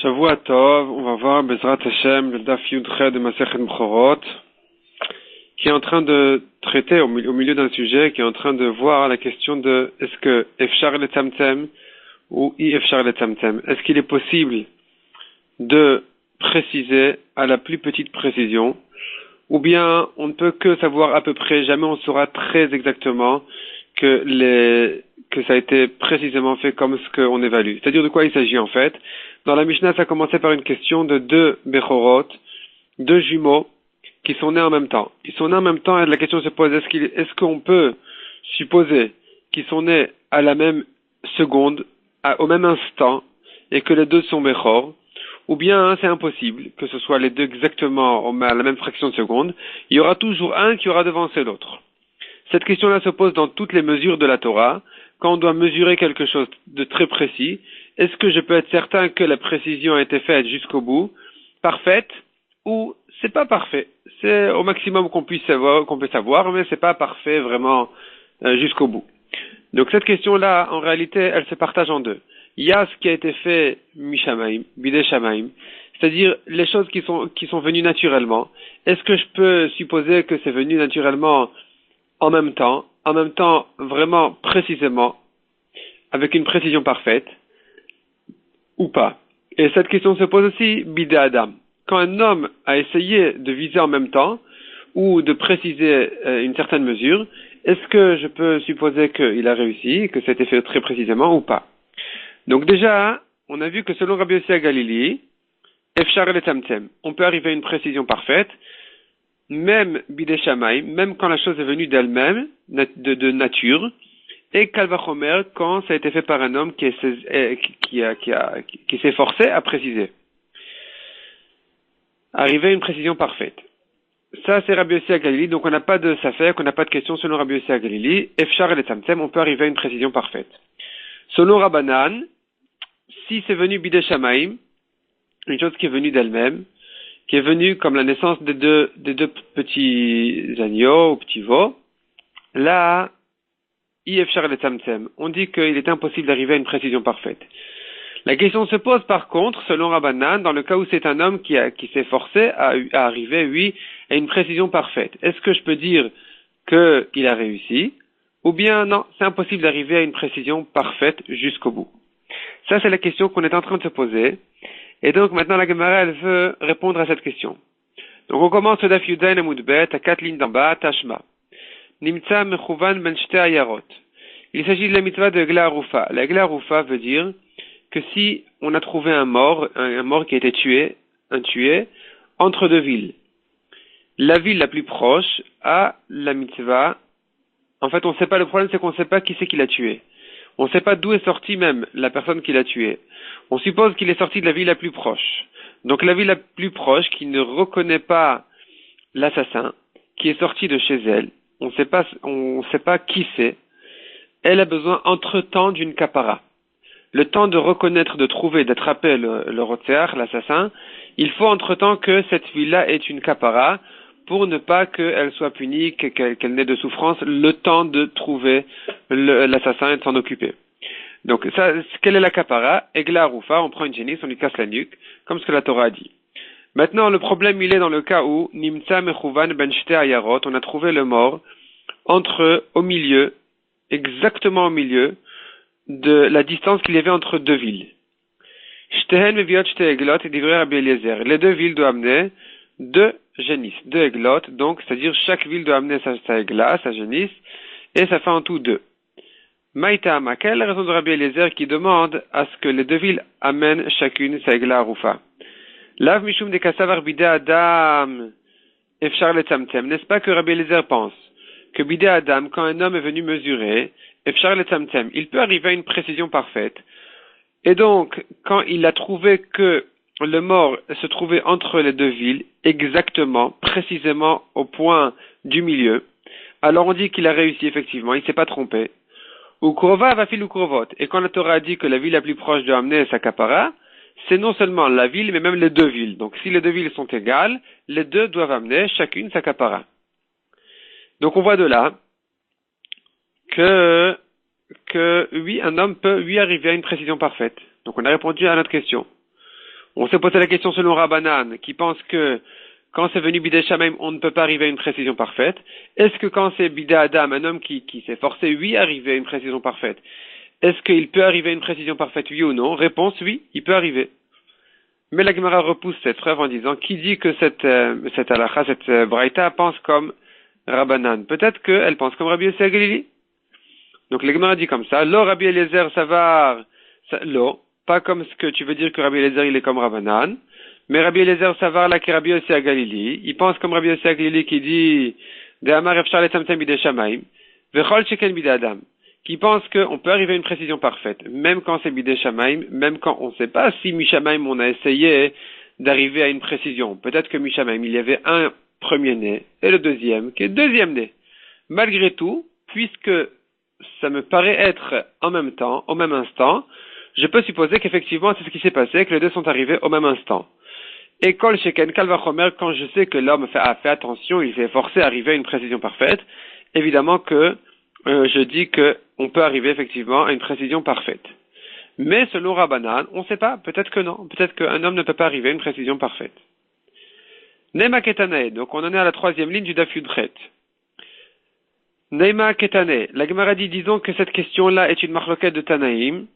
Shavua Tov, on va voir Bezrat Hashem, le Daf Yudche de Masechet Bechorot, qui est en train de traiter au milieu d'un sujet, qui est en train de voir la question de est-ce que Efshar le Tzamtzem ou I Efshar le Tzamtzem. Est-ce qu'il est possible de préciser à la plus petite précision, ou bien on ne peut que savoir à peu près, jamais on saura très exactement que ça a été précisément fait comme ce qu'on évalue. C'est-à-dire de quoi il s'agit en fait. Dans la Mishnah, ça commençait par une question de deux Bechorot, deux jumeaux, qui sont nés en même temps. Ils sont nés en même temps et la question se pose, est-ce qu'on peut supposer qu'ils sont nés à la même seconde, au même instant, et que les deux sont Bechor, ou bien c'est impossible que ce soit les deux exactement à la même fraction de seconde. Il y aura toujours un qui aura devancé l'autre. Cette question-là se pose dans toutes les mesures de la Torah. Quand on doit mesurer quelque chose de très précis, est-ce que je peux être certain que la précision a été faite jusqu'au bout, parfaite, ou c'est pas parfait? C'est au maximum qu'on puisse savoir, mais c'est pas parfait vraiment jusqu'au bout. Donc cette question-là, en réalité, elle se partage en deux. Il y a ce qui a été fait Mishamaim, Bidei Shamaim, c'est-à-dire les choses qui sont venues naturellement. Est-ce que je peux supposer que c'est venu naturellement en même temps vraiment précisément, avec une précision parfaite, ou pas? Et cette question se pose aussi Bidei Adam. Quand un homme a essayé de viser en même temps, ou de préciser une certaine mesure, est-ce que je peux supposer qu'il a réussi, que ça a été fait très précisément ou pas? Donc déjà, on a vu que selon Rabbi Yossi Galili, Efshar le Tzamtzem, on peut arriver à une précision parfaite, même Bidei Shamaim, même quand la chose est venue d'elle-même, de nature, et Kal Vachomer quand ça a été fait par un homme qui s'est forcé à préciser. Arriver à une précision parfaite. Ça, c'est Rabbi Yossi Galili, donc on n'a pas de safek, on n'a pas de question selon Rabbi Yossi Galili. Efshar le Tzamtzem, on peut arriver à une précision parfaite. Selon Rabbanan, si c'est venu Bidei Shamaim, une chose qui est venue d'elle-même, qui est venue comme la naissance des deux petits agneaux ou petits veaux, là, Efshar le Tzamtzem, on dit qu'il est impossible d'arriver à une précision parfaite. La question se pose par contre, selon Rabbanan, dans le cas où c'est un homme qui s'est forcé à arriver, oui, à une précision parfaite. Est-ce que je peux dire qu'il a réussi? Ou bien non, c'est impossible d'arriver à une précision parfaite jusqu'au bout. Ça, c'est la question qu'on est en train de se poser. Et donc maintenant la Gemara, elle veut répondre à cette question. Donc on commence au Daf Yudain Amud Bet, à 4 lignes d'en bas, Tashma. Nimtza mechuvan ben shte ayarot. Il s'agit de la mitzvah de Egla Arufa. La Egla Arufa veut dire que si on a trouvé un mort qui a été tué, entre deux villes, la ville la plus proche a la mitzvah. En fait, on ne sait pas, le problème c'est qu'on ne sait pas qui c'est qui l'a tué. On ne sait pas d'où est sortie même la personne qui l'a tué. On suppose qu'il est sorti de la ville la plus proche. Donc la ville la plus proche qui ne reconnaît pas l'assassin, qui est sorti de chez elle, on ne sait pas qui c'est, elle a besoin entre-temps d'une kapara. Le temps de reconnaître, de trouver, d'attraper le rotzeach, l'assassin, il faut entre-temps que cette ville-là ait une kapara, pour ne pas qu'elle soit punie, qu'elle n'ait de souffrance, le temps de trouver l'assassin et de s'en occuper. Donc, ça, quelle est la kapara? Egla Arufa, on prend une génisse, on lui casse la nuque, comme ce que la Torah a dit. Maintenant, le problème, il est dans le cas où, Nimtza mechuvan ben shte ayarot, on a trouvé le mort au milieu, exactement au milieu, de la distance qu'il y avait entre deux villes. Shtehen meviot shte eglot et divrei Rabbi Eliezer. Les deux villes doivent amener deux génisses, deux églotes, donc, c'est-à-dire chaque ville doit amener sa égla, sa génisse, et ça fait en tout deux. Maïtama, quelle est la raison de Rabbi Eliezer qui demande à ce que les deux villes amènent chacune sa égla Arufa? Lav mishum de kasavar bidei adam efshar le tzamtzem. N'est-ce pas que Rabbi Eliezer pense que bidei adam, quand un homme est venu mesurer, efshar le tzamtzem, il peut arriver à une précision parfaite. Et donc, quand il a trouvé que le mort se trouvait entre les deux villes, exactement, précisément au point du milieu, alors on dit qu'il a réussi effectivement, il ne s'est pas trompé. Ukrova va fil ukrovot. Et quand la Torah a dit que la ville la plus proche doit amener sa kapara, c'est non seulement la ville, mais même les deux villes. Donc si les deux villes sont égales, les deux doivent amener chacune sa kapara. Donc on voit de là que oui, un homme peut lui arriver à une précision parfaite. Donc on a répondu à notre question. On s'est posé la question selon Rabbanan, qui pense que quand c'est venu Bidei Shamaim, on ne peut pas arriver à une précision parfaite. Est-ce que quand c'est Bidei Adam, un homme qui s'est forcé, oui, à arriver à une précision parfaite, est-ce qu'il peut arriver à une précision parfaite, oui ou non? Réponse, oui, il peut arriver. Mais la Gemara repousse cette preuve en disant, qui dit que cette halakha, cette braïta pense comme Rabbanan? Peut-être qu'elle pense comme Rabbi Yossi Galili. Donc la Gemara dit comme ça, lo Rabbi Eliezer Savar, lo, pas comme ce que tu veux dire que Rabbi Eliezer il est comme Rabbanan, mais Rabbi Eliezer Savar là qui est Rabbi Yossi Galili, il pense comme Rabbi Yossi Galili qui dit, de Amar Efshar Letzamtem Bidei Shamaim, vechol sheken bidei Adam, qui pense qu'on peut arriver à une précision parfaite, même quand c'est Bidei Shamaim, même quand on ne sait pas si Mishamaim on a essayé d'arriver à une précision. Peut-être que Mishamaim, il y avait un premier-né et le deuxième qui est deuxième-né. Malgré tout, puisque ça me paraît être en même temps, au même instant, je peux supposer qu'effectivement c'est ce qui s'est passé, que les deux sont arrivés au même instant. Et Kol Sheken Kalvachomer, quand je sais que l'homme a fait attention, il s'est efforcé à arriver à une précision parfaite, évidemment que je dis que on peut arriver effectivement à une précision parfaite. Mais selon Rabbanan, on ne sait pas, peut-être que non, peut-être qu'un homme ne peut pas arriver à une précision parfaite. Neima Ketanae, donc on en est à la troisième ligne du Daf Yudchet. Neima Ketane, la Gemara dit, disons que cette question-là est une marloquette de Tanaïm.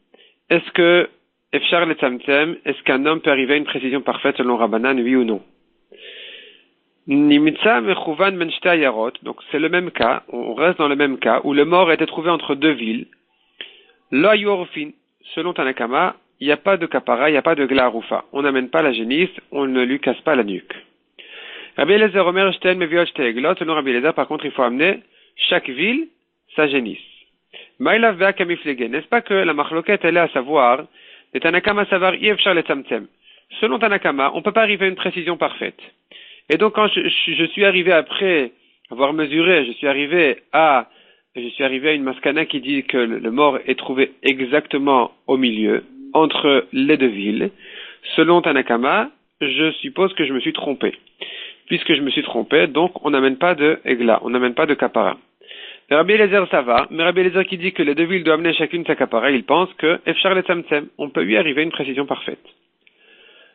Est-ce que Efshar Letzamtem, est-ce qu'un homme peut arriver à une précision parfaite selon Rabbanan, oui ou non? Nimitza Mechuvan Menshte Ayarot, donc c'est le même cas, on reste dans le même cas, où le mort a été trouvé entre deux villes. Lo ayu orfin, selon Tanakama, il n'y a pas de kapara, il n'y a pas de glaroufa. On n'amène pas la génisse, on ne lui casse pas la nuque. Rabbi Eliezer Omer Shten Meviot Shte Eglot, selon Rabbi Eliezer, par contre, il faut amener chaque ville sa génisse. Maïlav Vea Kamiflege, n'est-ce pas que la marloquette, elle est à savoir, les Tanakama Savar Yevshar Letzamtem. Selon Tanakama, on ne peut pas arriver à une précision parfaite. Et donc, quand je suis arrivé après avoir mesuré, je suis arrivé à une maskana qui dit que le mort est trouvé exactement au milieu, entre les deux villes. Selon Tanakama, je suppose que je me suis trompé. Puisque je me suis trompé, donc on n'amène pas de égla, on n'amène pas de kapara. Mais Rabbi Eliezer ça va, mais Rabbi Eliezer qui dit que les deux villes doivent amener chacune sa kapara, il pense que Efshar Letzamtem, on peut y arriver à une précision parfaite.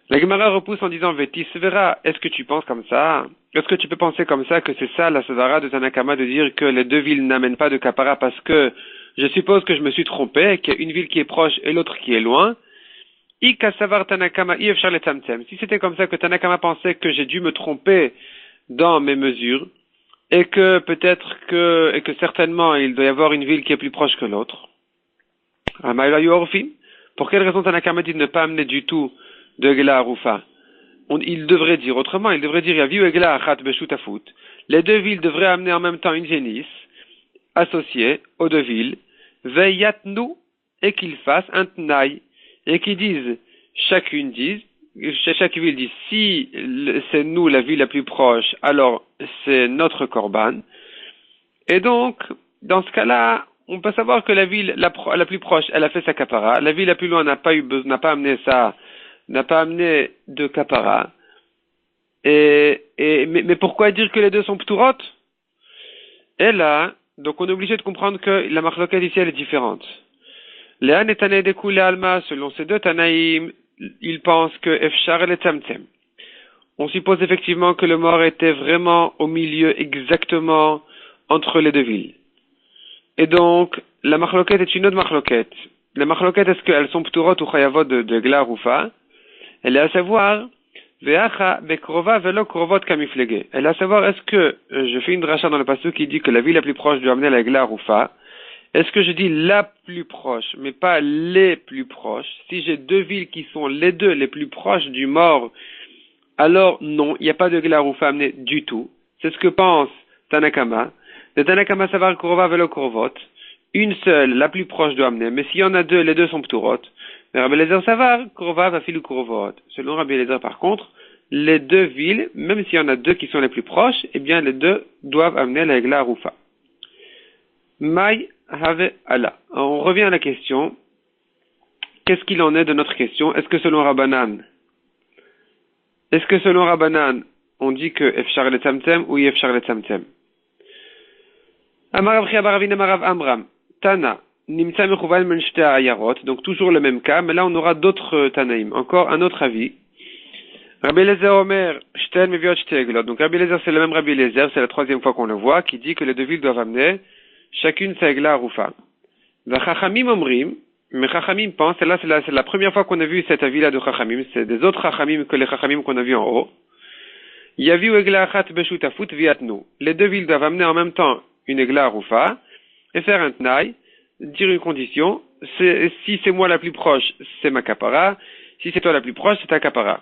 La Gemara repousse en disant Vétis Vera, est-ce que tu penses comme ça? Est-ce que tu peux penser comme ça que c'est ça la Savara de Tanakama de dire que les deux villes n'amènent pas de kapara parce que je suppose que je me suis trompé, qu'il y a une ville qui est proche et l'autre qui est loin? Ika Savar Tanakama Yevshar Letzamtem. Si c'était comme ça que Tanakama pensait que j'ai dû me tromper dans mes mesures et que certainement il doit y avoir une ville qui est plus proche que l'autre. Pour quelle raison Tanakama dit de ne pas amener du tout de Gela Arufa? Il devrait dire autrement, il devrait dire Yaviu Egla Achat Beshutafut. Les deux villes devraient amener en même temps une génisse associée aux deux villes, Veyatnu, et qu'ils fassent un Tnaï, et qu'ils disent, chaque ville dit, si c'est nous la ville la plus proche, alors c'est notre korban. Et donc, dans ce cas-là, on peut savoir que la ville la plus proche, elle a fait sa kapara, la ville la plus loin n'a pas amené de kapara. Mais pourquoi dire que les deux sont pturot? Et là, donc on est obligé de comprendre que la marloquette ici elle est différente. Léan et Tanaï découle Alma, selon ces deux Tanaïm, ils pensent que Efshar et Tzamtzem. On suppose effectivement que le mort était vraiment au milieu exactement entre les deux villes. Et donc, la marloquette est une autre marloquette. La marloquette, est-ce qu'elles sont pturot ou chayavot de Gla Rufa? Elle est à savoir, Veacha bekrova velo krovot kamiflege. Elle est à savoir, est-ce que je fais une dracha dans le passage qui dit que la ville la plus proche doit amener la Gla Rufa? Est-ce que je dis la plus proche, mais pas les plus proches? Si j'ai deux villes qui sont les deux les plus proches du mort, alors non, il n'y a pas de Gla Rufa amené du tout. C'est ce que pense Tanakama. De Tanakama savar kurova velo kurvot. Une seule, la plus proche doit amener. Mais s'il y en a deux, les deux sont pturot. Mais Rabbi Eliezer savar kurova va filu kurvot. Selon Rabbi Eliezer, par contre, les deux villes, même s'il y en a deux qui sont les plus proches, eh bien les deux doivent amener la Gla Rufa. Mai have Allah. On revient à la question. Qu'est-ce qu'il en est de notre question? Est-ce que selon Rabbanan, on dit que Efshar Letzamtem ou Yefshar Letzamtem? Amarav Chiabaravin Amarav Amram. Tana. Nimtza Mechuvan Menshte Ayarot. Donc toujours le même cas, mais là on aura d'autres Tanaïm. Encore un autre avis. Rabbi Eliezer Omer, Shten Meviot Shteglot. Donc Rabbi Eliezer, c'est le même Rabbi Eliezer, c'est la troisième fois qu'on le voit, qui dit que les deux villes doivent amener chacune sa egla arufa. Va Chachamim Omrim, mais Chachamim pense, et là c'est la première fois qu'on a vu cette avis-là de Chachamim, c'est des autres Chachamim que les Chachamim qu'on a vu en haut. Yaviu egla achat beshutafut viatnu. Les deux villes doivent amener en même temps une egla arufa, et faire un tnaï, dire une condition, si c'est moi la plus proche, c'est ma kapara, si c'est toi la plus proche, c'est ta kapara.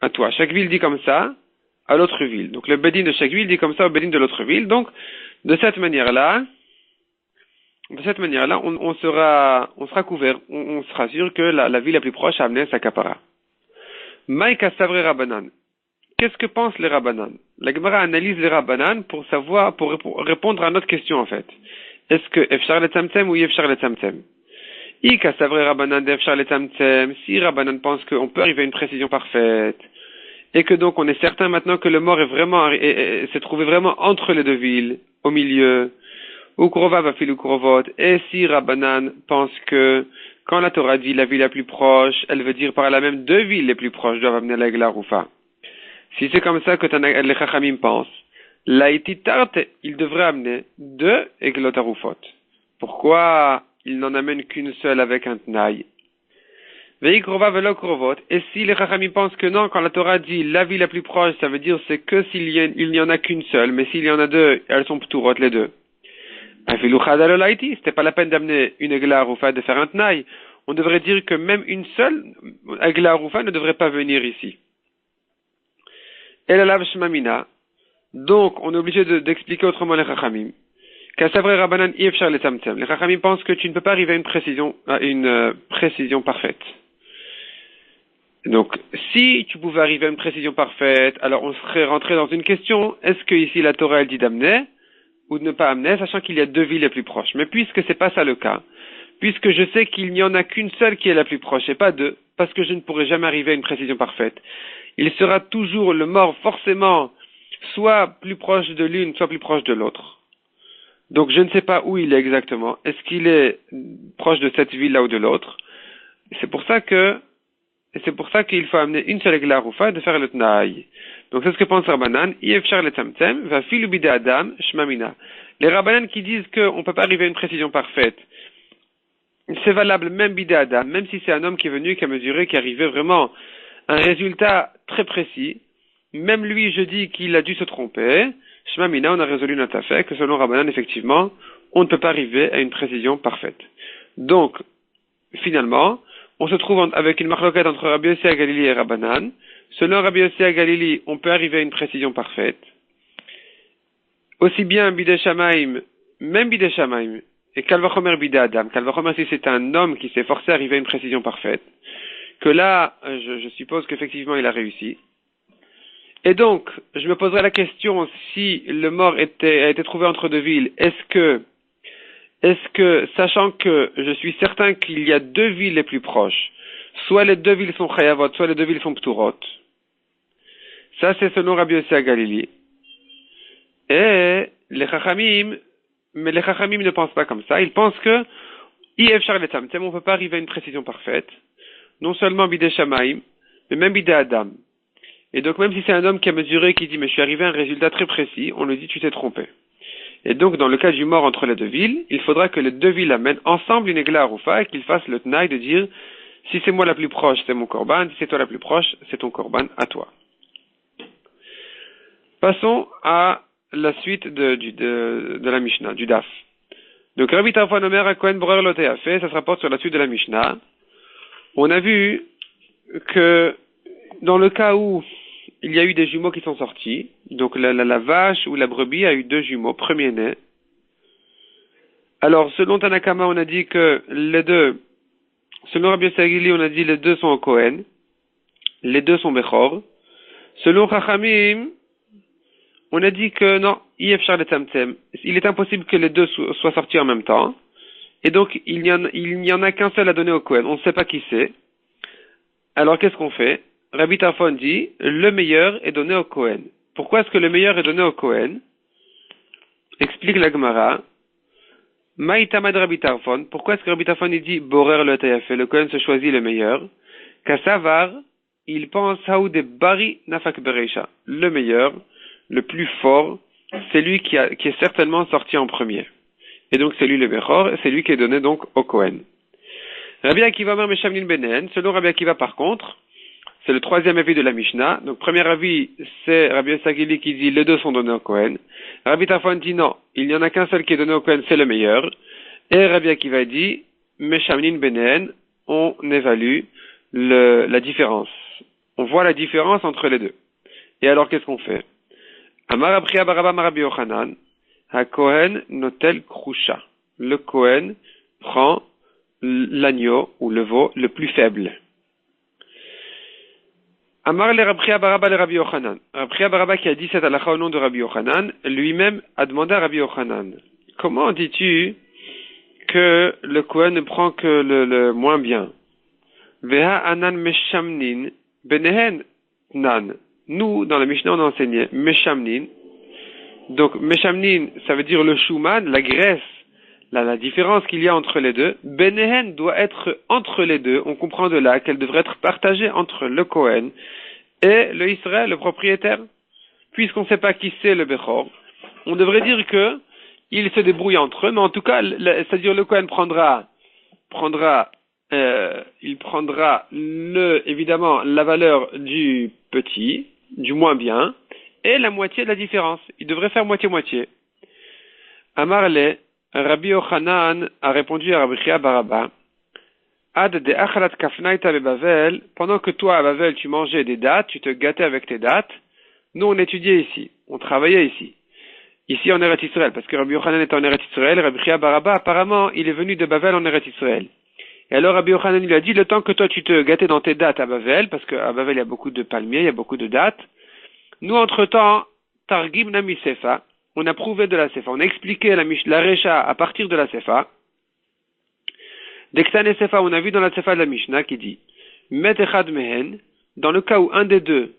À toi. Chaque ville dit comme ça à l'autre ville. Donc le bedin de chaque ville dit comme ça au bedin de l'autre ville. Donc de cette manière-là, on sera couvert, on sera sûr que la ville la plus proche a amené sa kapara. Maïka savre Rabbanan. Qu'est-ce que pensent les Rabbanan? La Gemara analyse les Rabbanan pour répondre à notre question en fait. Est-ce que Efshar le Tzamtzem ou Yefshar le Tzamtzem? Ika savre Rabbanan d'Efshar le Tzamtzem. Si Rabbanan pense qu'on peut arriver à une précision parfaite, et que donc on est certain maintenant que le mort s'est trouvé vraiment entre les deux villes, au milieu, ou Krova va filer Krovot, et si Rabbanan pense que quand la Torah dit la ville la plus proche, elle veut dire par là même deux villes les plus proches doivent amener la Egla Rufa. Si c'est comme ça que les Chachamim pensent, l'Aïti Tarte, il devrait amener deux Eglot Arufot. Pourquoi il n'en amène qu'une seule avec un Tnaï? Et si les Chachamim pensent que non, quand la Torah dit la ville la plus proche, ça veut dire c'est que il n'y en a qu'une seule, mais s'il y en a deux, elles sont p'turotes les deux. C'était pas la peine d'amener une Egla Arufa de faire un Tnaï. On devrait dire que même une seule Egla Arufa ne devrait pas venir ici. Et la lave shmamina. Donc, on est obligé d'expliquer autrement les Chachamim. Kasavre Rabbanan Yefshar le Tzamtzem. Les Chachamim pensent que tu ne peux pas arriver à une précision parfaite. Donc, si tu pouvais arriver à une précision parfaite, alors on serait rentré dans une question, est-ce que ici la Torah elle dit d'amener, ou de ne pas amener, sachant qu'il y a deux villes les plus proches. Mais puisque c'est pas ça le cas, puisque je sais qu'il n'y en a qu'une seule qui est la plus proche, et pas deux, parce que je ne pourrai jamais arriver à une précision parfaite, il sera toujours le mort forcément, soit plus proche de l'une, soit plus proche de l'autre. Donc je ne sais pas où il est exactement. Est-ce qu'il est proche de cette ville-là ou de l'autre? C'est pour ça qu'il faut amener une seule Egla Arufa de faire le Tnaï. Donc c'est ce que pense Rabbanan. Yefshar le Tzamtzem, va filu bide Adam, shmamina. Les Rabbanan qui disent qu'on ne peut pas arriver à une précision parfaite, c'est valable même bide Adam, même si c'est un homme qui est venu, qui a mesuré, qui arrivait vraiment à un résultat très précis. Même lui, je dis qu'il a dû se tromper. Shmamina, on a résolu notre affaire, que selon Rabbanan, effectivement, on ne peut pas arriver à une précision parfaite. Donc, finalement, on se trouve avec une marloquette entre Rabbi Yossi Galili et Rabbanan. Selon Rabbi Yossi Galili, on peut arriver à une précision parfaite. Aussi bien Bidei Shamaim, même Bidei Shamaim, et Kalvachomer Bidei Adam. Kalvachomer, si c'est un homme qui s'est forcé à arriver à une précision parfaite, que là, je suppose qu'effectivement il a réussi. Et donc, je me poserai la question, si le mort a été trouvé entre deux villes, est-ce que, sachant que je suis certain qu'il y a deux villes les plus proches, soit les deux villes sont Chayavot, soit les deux villes sont Pturot. Ça, c'est selon Rabbi Yossi Galili. Et les Chachamim ne pensent pas comme ça. Ils pensent que, Yefshar le Tzamtzem, on ne peut pas arriver à une précision parfaite. Non seulement Bidei Shamaim, mais même Bidei Adam. Et donc, même si c'est un homme qui a mesuré, qui dit, mais je suis arrivé à un résultat très précis, on lui dit, tu t'es trompé. Et donc, dans le cas du mort entre les deux villes, il faudra que les deux villes amènent ensemble une Egla Arufa et qu'ils fassent le Tnaï de dire, si c'est moi la plus proche, c'est mon korban, si c'est toi la plus proche, c'est ton korban à toi. Passons à la suite de la Mishnah, du Daf. Donc, Rabbi Tarfon Omer à Kohen Borer Loté a fait, ça se rapporte sur la suite de la Mishnah. On a vu que, dans le cas où il y a eu des jumeaux qui sont sortis, donc la vache ou la brebis a eu deux jumeaux, premier-né. Alors, selon Tanakama, on a dit que les deux, selon Rabbi Yossi, on a dit les deux sont au Kohen, les deux sont Bechor. Selon Chachamim, on a dit que non, Yefshar le Tzamtzem, il est impossible que les deux soient sortis en même temps, et donc il n'y en a qu'un seul à donner au Kohen, on ne sait pas qui c'est. Alors qu'est-ce qu'on fait? Rabbi Tarfon dit, le meilleur est donné au Kohen. Pourquoi est-ce que le meilleur est donné au Kohen? Explique la Gemara. Maïtamad Rabbi Tarfon. Pourquoi est-ce que Rabbi Tarfon dit, Borer le Tayafé, le Kohen se choisit le meilleur? Kassavar, il pense Haoud Bari Nafak Bereisha. Le meilleur, le plus fort, c'est lui qui est certainement sorti en premier. Et donc c'est lui le Bechor, c'est lui qui est donné donc au Kohen. Rabbi Akiva Mer Meshamnin Benen, selon Rabbi Akiva par contre, c'est le troisième avis de la Mishnah. Donc premier avis, c'est Rabbi Sagili qui dit les deux sont donnés au Kohen. Rabbi Tarfon dit non, il n'y en a qu'un seul qui est donné au Kohen, c'est le meilleur. Et Rabbi Akiva dit Meshamnin Benen, on évalue la différence. On voit la différence entre les deux. Et alors qu'est-ce qu'on fait? Amar Abria Baraba Marabi Yochanan, Ha Kohen Notel Krusha. Le Kohen prend l'agneau ou le veau le plus faible. Amar le Rabbi Baraba le Rabbi Yochanan. Rabbi Baraba qui a dit cette halakha au nom de Rabbi Yochanan, lui-même a demandé à Rabbi Yochanan, comment dis-tu que le Kohen ne prend que le moins bien? Veha anan meshamnin benehen nan. Nous, dans la Mishnah, on a enseigné meshamnin. Donc, meshamnin, ça veut dire le shuman, la graisse, la différence qu'il y a entre les deux. Benehen doit être entre les deux. On comprend de là qu'elle devrait être partagée entre le Kohen et le Israël, le propriétaire. Puisqu'on ne sait pas qui c'est le Bechor, on devrait dire que ils se débrouillent entre eux, mais en tout cas, c'est-à-dire le Kohen il prendra évidemment la valeur du petit, du moins bien, et la moitié de la différence. Il devrait faire moitié-moitié. Amarle, Rabbi Yochanan a répondu à Rabbi Chia Baraba, Ad de achalat kafnaita bebavel, pendant que toi à Bavel tu mangeais des dattes, tu te gâtais avec tes dattes, nous on étudiait ici, on travaillait ici. Ici en Eretz Israël, parce que Rabbi Yochanan est en Eretz Israël, Rabbi Chia Baraba apparemment il est venu de Bavel en Eretz Israël. Et alors Rabbi Yochanan lui a dit, le temps que toi tu te gâtais dans tes dattes à Bavel, parce qu'à Bavel il y a beaucoup de palmiers, il y a beaucoup de dattes, nous entre-temps, Targim Nami Sefa, on a prouvé de la Sefa, on a expliqué la Recha à partir de la Sefa. D'Extane Sefa, on a vu dans la Sefa de la Mishnah qui dit, Met Echad Mehen, dans le cas où un des deux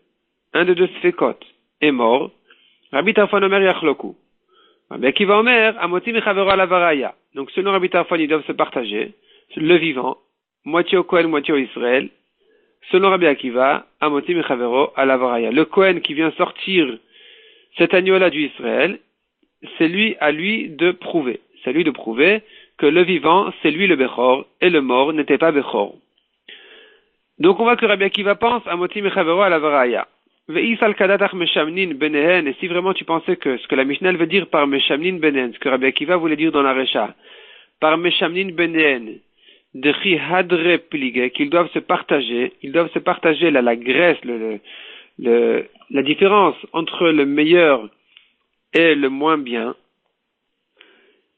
Sfekot est mort, Rabbi Tarfon Omer Yachloku. Rabbi Akiva Omer, Amoti Mechavero ala Varaya. Donc selon Rabbi Tarfon, ils doivent se partager, le vivant, moitié au Kohen, moitié au Israël. Selon Rabbi Akiva, Amoti Mechavero ala Varaya. Le Kohen qui vient sortir cet agneau-là du Israël, c'est à lui de prouver. C'est à lui de prouver que le vivant, c'est lui le Bechor, et le mort n'était pas Bechor. Donc on voit que Rabbi Akiva pense à Moti Mechavero à la Varaya. Ve'isal kadatach meshamnin benehen, et si vraiment tu pensais que ce que la Mishnah veut dire par meshamnin benehen, ce que Rabbi Akiva voulait dire dans la Recha, par meshamnin benehen, dechi hadre plige, qu'ils doivent se partager la graisse, la différence entre le meilleur et le moins bien.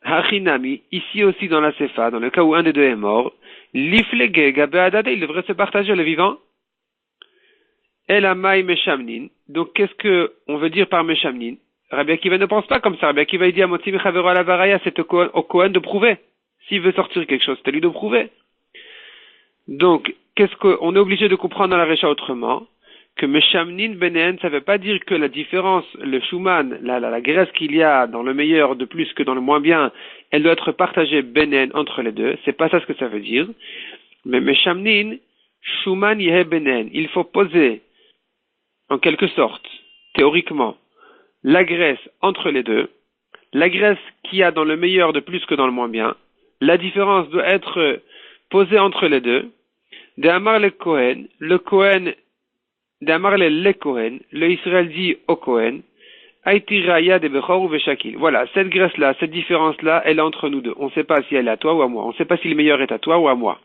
Hachinami, ici aussi dans la Sefa, dans le cas où un des deux est mort, l'iflege gabe adade, il devrait se partager le vivant. El amay meshamnin. Donc qu'est-ce que on veut dire par meshamnin? Rabbi Akiva ne pense pas comme ça. Rabbi Akiva dit à Moti Mechavero ala Varaya, c'est au Kohen de prouver. S'il veut sortir quelque chose, c'est à lui de prouver. Donc qu'est-ce qu'on est obligé de comprendre dans la Recha autrement? Que meshamnin benen, ça veut pas dire que la différence, le shuman, la graisse qu'il y a dans le meilleur de plus que dans le moins bien, elle doit être partagée benen entre les deux. C'est pas ça ce que ça veut dire. Mais meshamnin, shuman yehe benen. Il faut poser, en quelque sorte, théoriquement, la graisse entre les deux. La graisse qu'il y a dans le meilleur de plus que dans le moins bien. La différence doit être posée entre les deux. De Amar le Kohen, d'Amar le Kohen, le Israël dit au Kohen, Aiti Raya de Bechor ou Veshakil. Voilà, cette graisse-là, cette différence-là, elle est entre nous deux. On ne sait pas si elle est à toi ou à moi. On ne sait pas si le meilleur est à toi ou à moi.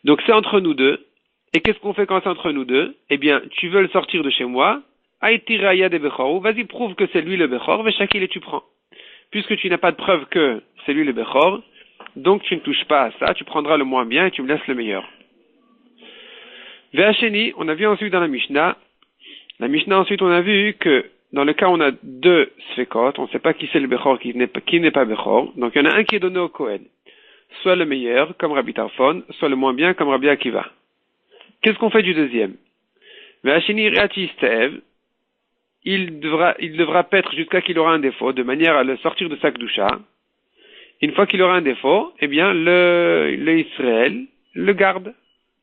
Donc c'est entre nous deux. Et qu'est-ce qu'on fait quand c'est entre nous deux? Eh bien, tu veux le sortir de chez moi, Aiti Raya de Bechor, vas-y prouve que c'est lui le Bechor, Veshakil et tu prends. Puisque tu n'as pas de preuve que c'est lui le Bechor, donc tu ne touches pas à ça, tu prendras le moins bien et tu me laisses le meilleur. Ve'acheni, on a vu ensuite dans la Mishnah ensuite on a vu que dans le cas où on a deux Sfekot, on ne sait pas qui c'est le Bechor, qui n'est pas Bechor, donc il y en a un qui est donné au Kohen, soit le meilleur, comme Rabbi Tarfon, soit le moins bien, comme Rabbi Akiva. Qu'est-ce qu'on fait du deuxième? Ve'acheni re'ati istev, il devra paître jusqu'à qu'il aura un défaut, de manière à le sortir de sa kedusha. Une fois qu'il aura un défaut, eh bien, le Israël le garde.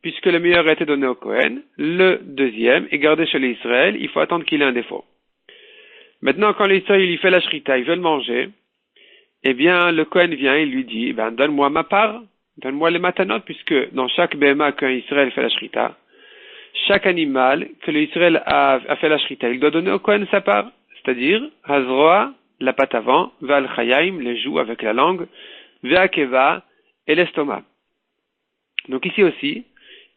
puisque le meilleur a été donné au Kohen. Le deuxième est gardé chez l'Israël. Il faut attendre qu'il ait un défaut. Maintenant, quand l'Israël il fait la shrita, il veut le manger, eh bien, le Kohen vient et lui dit, donne-moi ma part, donne-moi les matanot, puisque dans chaque BMA qu'un Israël fait la shrita, chaque animal que l'Israël a fait la shrita, il doit donner au Kohen sa part, c'est-à-dire, Hazroa, la patte avant, Val Chayaim, les joues avec la langue, Ve'akeva, et l'estomac. Donc ici aussi,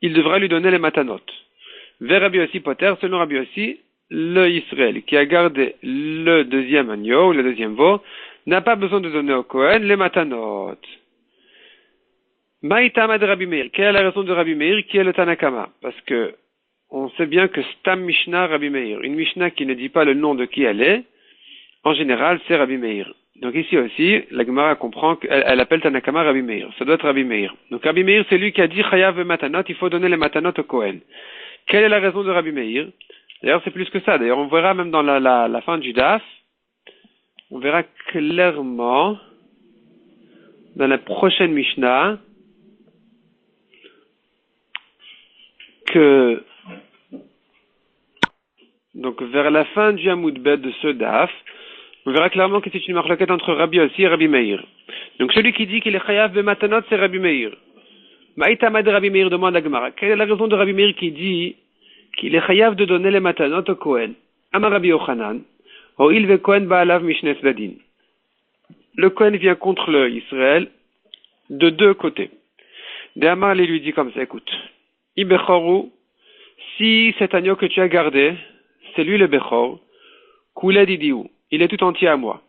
il devra lui donner les matanot. Vers Rabbi Yossi Poter, selon Rabbi Yossi, le Israël qui a gardé le deuxième agneau ou le deuxième veau n'a pas besoin de donner au Kohen les matanot. Maïtama de Rabbi Meir. Quelle est la raison de Rabbi Meir qui est le Tanakama? Parce que on sait bien que Stam Mishnah Rabbi Meir, une Mishnah qui ne dit pas le nom de qui elle est, en général c'est Rabbi Meir. Donc ici aussi, la Gemara comprend qu'elle appelle Tanakama Rabbi Meir. Ça doit être Rabbi Meir. Donc Rabbi Meir c'est lui qui a dit Chayav matanot, il faut donner les matanot au Kohen. Quelle est la raison de Rabbi Meir? D'ailleurs, c'est plus que ça. D'ailleurs, on verra même dans la fin du DAF, on verra clairement dans la prochaine Mishnah que, donc vers la fin du Hamoud Bet de ce DAF, on verra clairement que c'est une marloquette entre Rabbi Yossi et Rabbi Meir. Donc celui qui dit qu'il est chayav b'matanot, c'est Rabbi Meir. Maïtama de Rabbi Meir demande à Gemara. Quelle est la raison de Rabbi Meir qui dit qu'il est chayav de donner les matanot au Kohen? Amar Rabbi Yochanan, Ho'il ve Kohen ba'alav mishne tzadin. Le Kohen vient contre le Israël de deux côtés. De Amar lui dit comme ça, écoute, Ibechoru, si cet agneau que tu as gardé, c'est lui le Bechor, Kouled idiou, il est tout entier à moi.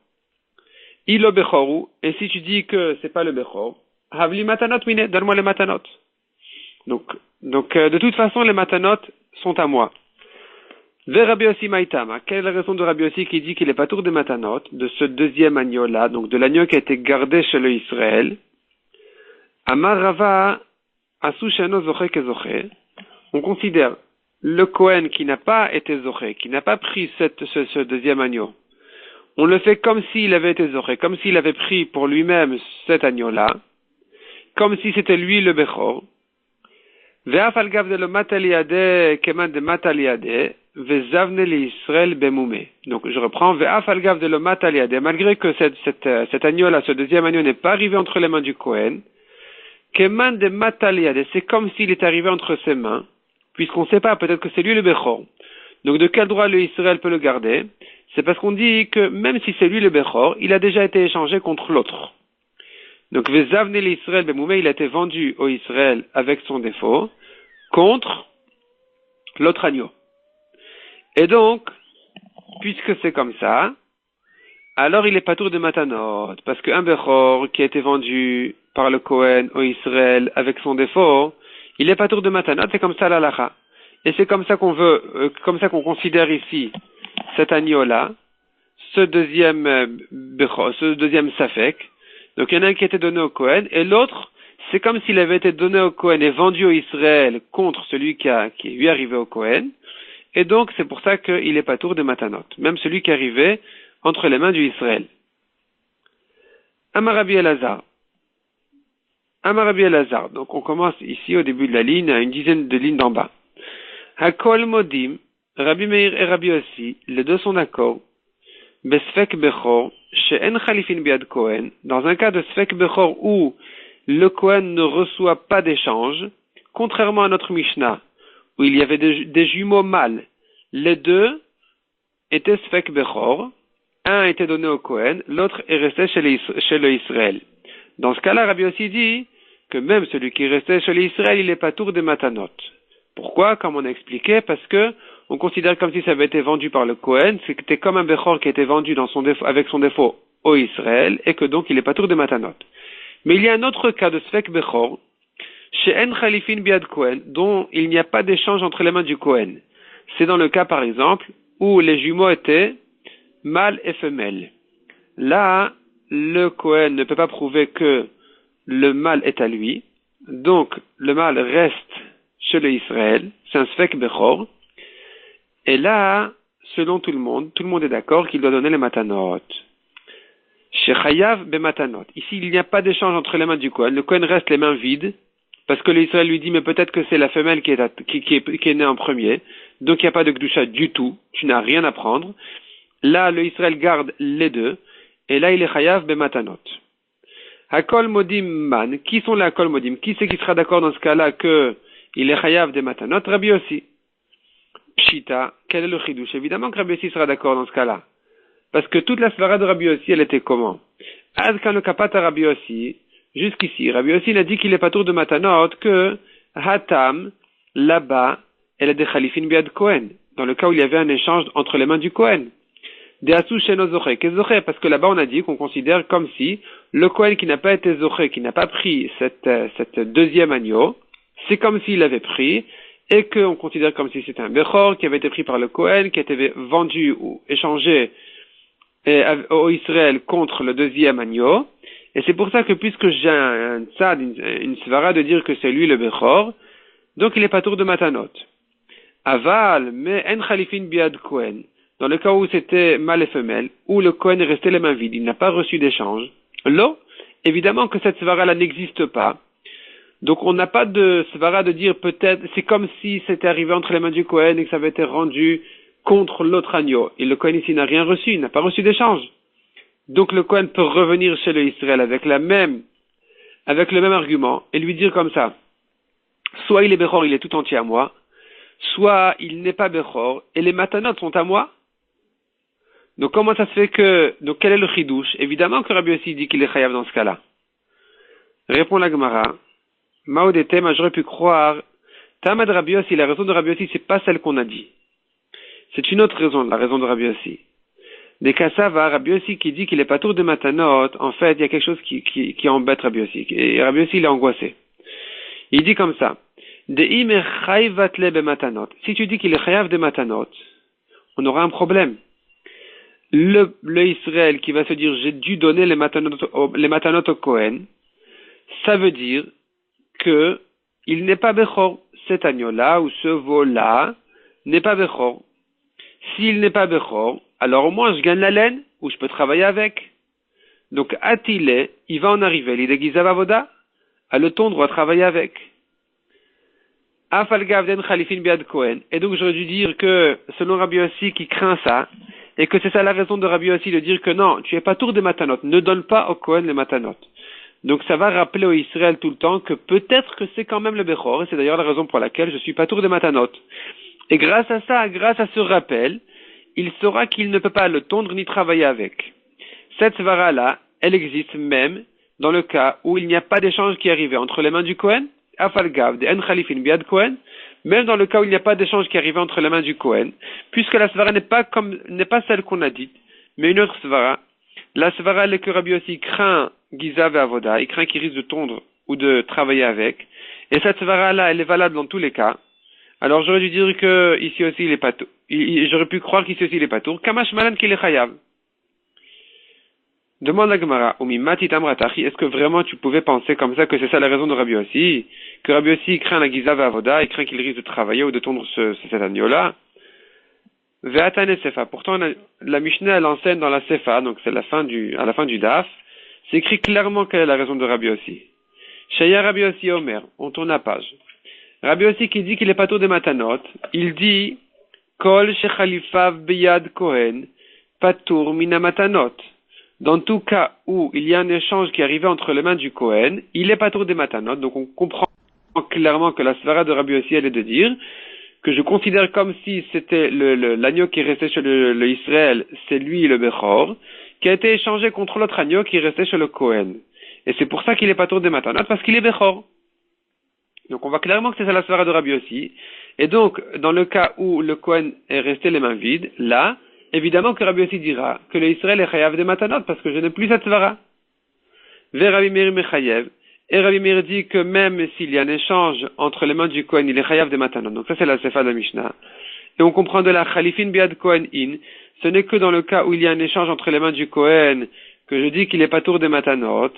Ilo Bechoru, et si tu dis que c'est pas le Bechor, Havli matanot mine, donne-moi les matanot. Donc, de toute façon, les matanot sont à moi. Ve Rabbi Yossi Maïtama, quelle est la raison de Rabbi Yossi qui dit qu'il est pas tour des matanot, de ce deuxième agneau-là, donc de l'agneau qui a été gardé chez le Israël? Amar Rava, Asu Sheno Zoché Kezoché, on considère le Kohen qui n'a pas été Zoché, qui n'a pas pris ce deuxième agneau. On le fait comme s'il avait été Zoché, comme s'il avait pris pour lui-même cet agneau-là, comme si c'était lui le Bechor. Ve'af al-gav de lo mataliade keman de mataliade ve'zavne l'Israël bemoumé. Donc je reprends ve'af al-gav de lo mataliade. Malgré que cet agneau-là, ce deuxième agneau n'est pas arrivé entre les mains du Kohen, keman de mataliade, c'est comme s'il est arrivé entre ses mains, puisqu'on ne sait pas, peut-être que c'est lui le Bechor. Donc de quel droit le Israël peut le garder? C'est parce qu'on dit que même si c'est lui le Bechor, il a déjà été échangé contre l'autre. Donc, Vezavne l'Israël Bemoumé, il a été vendu au Israël avec son défaut contre l'autre agneau. Et donc, puisque c'est comme ça, alors il est pas tour de matanot, parce qu'un Bechor qui a été vendu par le Kohen au Israël avec son défaut, il est pas tour de matanot, c'est comme ça l'alacha. Et c'est comme ça qu'on veut, comme ça qu'on considère ici cet agneau-là, ce deuxième Bechor, ce deuxième Safek. Donc il y en a un qui a été donné au Kohen, et l'autre, c'est comme s'il avait été donné au Kohen et vendu au Israël contre celui qui lui est arrivé au Kohen, et donc c'est pour ça qu'il est pas tour des matanot, même celui qui est arrivé entre les mains du Israël. Amar Rabbi Elazar. Donc on commence ici au début de la ligne, à une dizaine de lignes d'en bas. Hakol Modim, Rabbi Meir et Rabbi Yossi, les deux sont d'accord. Besfek Bechor, chez En Khalifin Biad Kohen, dans un cas de Sfek Bechor où le Kohen ne reçoit pas d'échange, contrairement à notre Mishnah, où il y avait des jumeaux mâles, les deux étaient Sfek Bechor, un était donné au Kohen, l'autre est resté chez le Israël. Dans ce cas-là, Rabbi Yossi dit que même celui qui restait chez l'Israël, il n'est pas tour des matanot. Pourquoi? Comme on a expliqué, parce que on considère comme si ça avait été vendu par le Kohen, c'était comme un Bechor qui a été vendu avec son défaut au Israël, et que donc il n'est pas tour des matanot. Mais il y a un autre cas de Sfek Bechor, chez En Khalifin Biad Kohen, dont il n'y a pas d'échange entre les mains du Kohen. C'est dans le cas, par exemple, où les jumeaux étaient mâle et femelle. Là, le Kohen ne peut pas prouver que le mâle est à lui, donc le mâle reste chez le Israël, c'est un Sfek Bechor, et là, selon tout le monde est d'accord qu'il doit donner les matanot. Chez Chayav be matanot. Ici, il n'y a pas d'échange entre les mains du Kohen. Le Kohen reste les mains vides parce que l'Israël lui dit, mais peut-être que c'est la femelle qui est née en premier, donc il n'y a pas de Kedusha du tout, tu n'as rien à prendre. Là, le Israël garde les deux, et là, il est chayav bematanot. Hakol modim man, qui sont les hakol modim? Qui c'est qui sera d'accord dans ce cas-là que il est chayav des matanot? Rabbi Yossi. Pshita, quel est le chidouche? Évidemment que Rabbi Yossi sera d'accord dans ce cas-là. Parce que toute la svara de Rabbi Yossi, elle était comment? Ad kan le kapata Rabbi Yossi, jusqu'ici, Rabbi Yossi il a dit qu'il est pas tour de matanot que hatam, là-bas, elle est des khalifin biad Kohen. Dans le cas où il y avait un échange entre les mains du Kohen. Deasu sheno zoché. Qu'est-ce zoché? Parce que là-bas on a dit qu'on considère comme si le Kohen qui n'a pas été zoché, qui n'a pas pris cette deuxième agneau, c'est comme s'il l'avait pris, et qu'on considère comme si c'était un Bechor qui avait été pris par le Kohen, qui a été vendu ou échangé au Israël contre le deuxième agneau. Et c'est pour ça que puisque j'ai un tzad, une svara de dire que c'est lui le Bechor, donc il est pas tour de matanot. Aval, mais en khalifin biad Kohen. Dans le cas où c'était mâle et femelle, où le Kohen est resté les mains vides, il n'a pas reçu d'échange. Là, évidemment que cette svara-là n'existe pas. Donc on n'a pas de svara de dire peut-être, c'est comme si c'était arrivé entre les mains du Kohen et que ça avait été rendu contre l'autre agneau. Et le Kohen ici n'a rien reçu, il n'a pas reçu d'échange. Donc le Kohen peut revenir chez le Israël avec le même argument et lui dire comme ça. Soit il est Bechor, il est tout entier à moi, soit il n'est pas Bechor et les matanot sont à moi. Donc comment ça se fait donc quel est le chidouche? Évidemment que Rabbi Yossi dit qu'il est chayav dans ce cas-là. Répond la Gemara. Maodetem, j'aurais pu croire, Tamad Rabbi Yossi, la raison de Rabbi Yossi, c'est pas celle qu'on a dit. C'est une autre raison, la raison de Rabbi Yossi. Des Kassava, Rabbi Yossi qui dit qu'il est pas tour de matanot, en fait, il y a quelque chose qui embête Rabbi Yossi. Et Rabbi Yossi, il est angoissé. Il dit comme ça. Si tu dis qu'il est chayav de matanot, on aura un problème. Le Israël qui va se dire j'ai dû donner les matanot au Kohen, ça veut dire que il n'est pas Bechor. Cet agneau-là ou ce veau-là n'est pas Bechor. S'il n'est pas Bechor, alors au moins je gagne la laine ou je peux travailler avec. Donc Atile, il va en arriver l'idée Gizav Avoda, à le tondre ou à travailler avec. Afalgavden Khalifin Biad Kohen. Et donc j'aurais dû dire que selon Rabbi Yossi qui craint ça, et que c'est ça la raison de Rabbi Yossi de dire que non, tu es pas tour des matanot, ne donne pas au Kohen les matanot. Donc ça va rappeler au Israël tout le temps que peut-être que c'est quand même le Bechor, et c'est d'ailleurs la raison pour laquelle je suis pas tour des matanot. Et grâce à ça, grâce à ce rappel, il saura qu'il ne peut pas le tondre ni travailler avec. Cette svara-là, elle existe même dans le cas où il n'y a pas d'échange qui est arrivé entre les mains du Kohen, Afalgav, de En Khalifin Biad Kohen, même dans le cas où il n'y a pas d'échange qui est arrivé entre les mains du Kohen, puisque la svara n'est pas celle qu'on a dite, mais une autre svara. La svara, elle est que Rabbi Yossi craint Gizav et Avoda, il craint qu'il risque de tondre ou de travailler avec, et cette svara-là, elle est valable dans tous les cas. Alors j'aurais dû dire que ici aussi il est pas tour. J'aurais pu croire qu'ici aussi il est pas tour. Kamash malan qu'il est chayav. Demande la Gemara, est-ce que vraiment tu pouvais penser comme ça que c'est ça la raison de Rabbi Yossi? Que Rabbi Yossi craint la Gizav et Avoda, il craint qu'il risque de travailler ou de tondre cet agneau-là? Ve'atane Sefa. Pourtant la Mishnah elle enseigne dans la Sefa, donc c'est à la fin du Daf, c'est écrit clairement quelle est la raison de Rabbi Yossi. Shaya Rabbi Yossi Omer, on tourne la page. Rabbi Yossi qui dit qu'il est pas tour des matanot, il dit Kol shechalifav beyad Kohen patur mina matanot. Dans tout cas où il y a un échange qui est arrivé entre les mains du Kohen, il est pas tour des matanot, donc on comprend clairement que la svara de Rabbi Yossi elle est de dire que je considère comme si c'était l'agneau qui est resté chez le Israël, c'est lui le Bechor, qui a été échangé contre l'autre agneau qui est resté chez le Kohen. Et c'est pour ça qu'il est pas tour des matanot, parce qu'il est Bechor. Donc on voit clairement que c'est ça la svara de Rabbi Yossi. Et donc, dans le cas où le Kohen est resté les mains vides, là, évidemment que Rabbi Yossi dira que le Israël est chayav des matanot, parce que je n'ai plus cette svara. Ve Rabbi Meir mechayev. Et Rabbi Meir dit que même s'il y a un échange entre les mains du Kohen, il est chayav des matanot. Donc ça c'est la sefa de la Mishnah. Et on comprend de la Khalifin biad Kohen in. Ce n'est que dans le cas où il y a un échange entre les mains du Kohen que je dis qu'il est pas tour des matanot.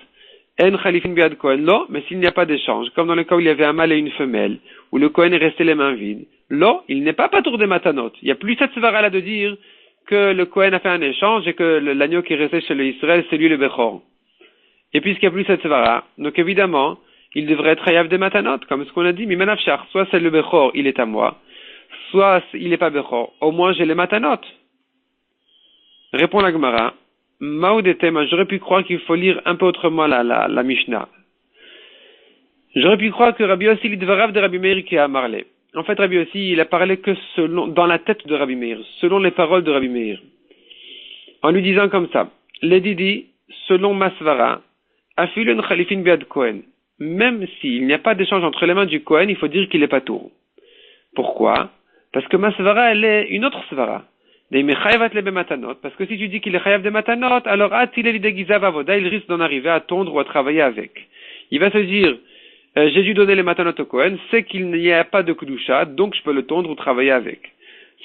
En Khalifin biad Kohen, là, mais s'il n'y a pas d'échange, comme dans le cas où il y avait un mâle et une femelle, où le Kohen est resté les mains vides, là, il n'est pas tour des matanot. Il n'y a plus cette svara là de dire que le Kohen a fait un échange et que l'agneau qui est resté chez le Israël, c'est lui le Bechor. Et puisqu'il n'y a plus cette svara, donc évidemment, il devrait être chayav des matanot, comme ce qu'on a dit, mimanafshar. Soit c'est le bechor, il est à moi, soit il n'est pas bechor. Au moins j'ai les matanot. Répond la Gemara. Maoudetema, j'aurais pu croire qu'il faut lire un peu autrement la Mishnah. J'aurais pu croire que Rabbi Yossi l'idvarav de Rabbi Meir qui a parlé. En fait, Rabbi Yossi, il a parlé que dans la tête de Rabbi Meir, selon les paroles de Rabbi Meir. En lui disant comme ça, Ledidi, selon Masvara, Afilun Khalifin Biad Kohen. Même s'il n'y a pas d'échange entre les mains du Kohen, il faut dire qu'il est patour. Pourquoi? Parce que Masvara, elle est une autre Svara. Parce que si tu dis qu'il est chayav des matanot, alors il risque d'en arriver à tondre ou à travailler avec. Il va se dire, j'ai dû donner les matanot au Kohen, c'est qu'il n'y a pas de kedusha, donc je peux le tondre ou travailler avec.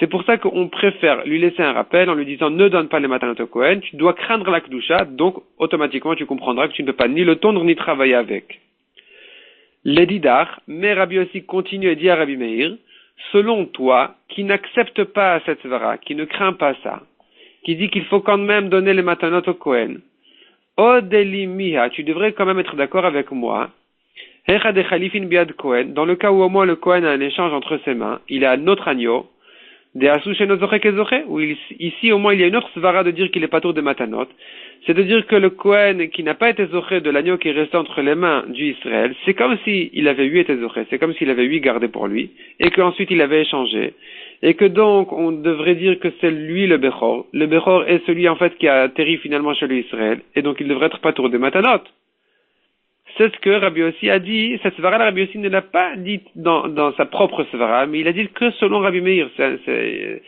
C'est pour ça qu'on préfère lui laisser un rappel en lui disant ne donne pas les matanot au Kohen, tu dois craindre la kedusha, donc automatiquement tu comprendras que tu ne peux pas ni le tondre ni travailler avec. L'Edidar, mais Rabbi aussi continue et dit à Rabbi Meir, selon toi, qui n'accepte pas cette svara, qui ne craint pas ça, qui dit qu'il faut quand même donner les matanot au Kohen, Odelimiha, tu devrais quand même être d'accord avec moi, Hecha de Khalifin biad Kohen, dans le cas où au moins le Kohen a un échange entre ses mains, il a un autre agneau, de Asu Shenozoche Kezoche, où ici au moins il y a une autre svara de dire qu'il est pas tour de matanot, c'est de dire que le Kohen qui n'a pas été zoché de l'agneau qui est resté entre les mains du Israël, c'est comme s'il avait eu été zoché, c'est comme s'il avait eu gardé pour lui, et qu'ensuite il avait échangé, et que donc on devrait dire que c'est lui le Bechor. Le Bechor est celui en fait qui a atterri finalement chez l'Israël, et donc il devrait être pas tour de matanot. C'est ce que Rabbi Yossi a dit, cette svara Rabbi Yossi ne l'a pas dit dans sa propre svara, mais il a dit que selon Rabbi Meir, c'est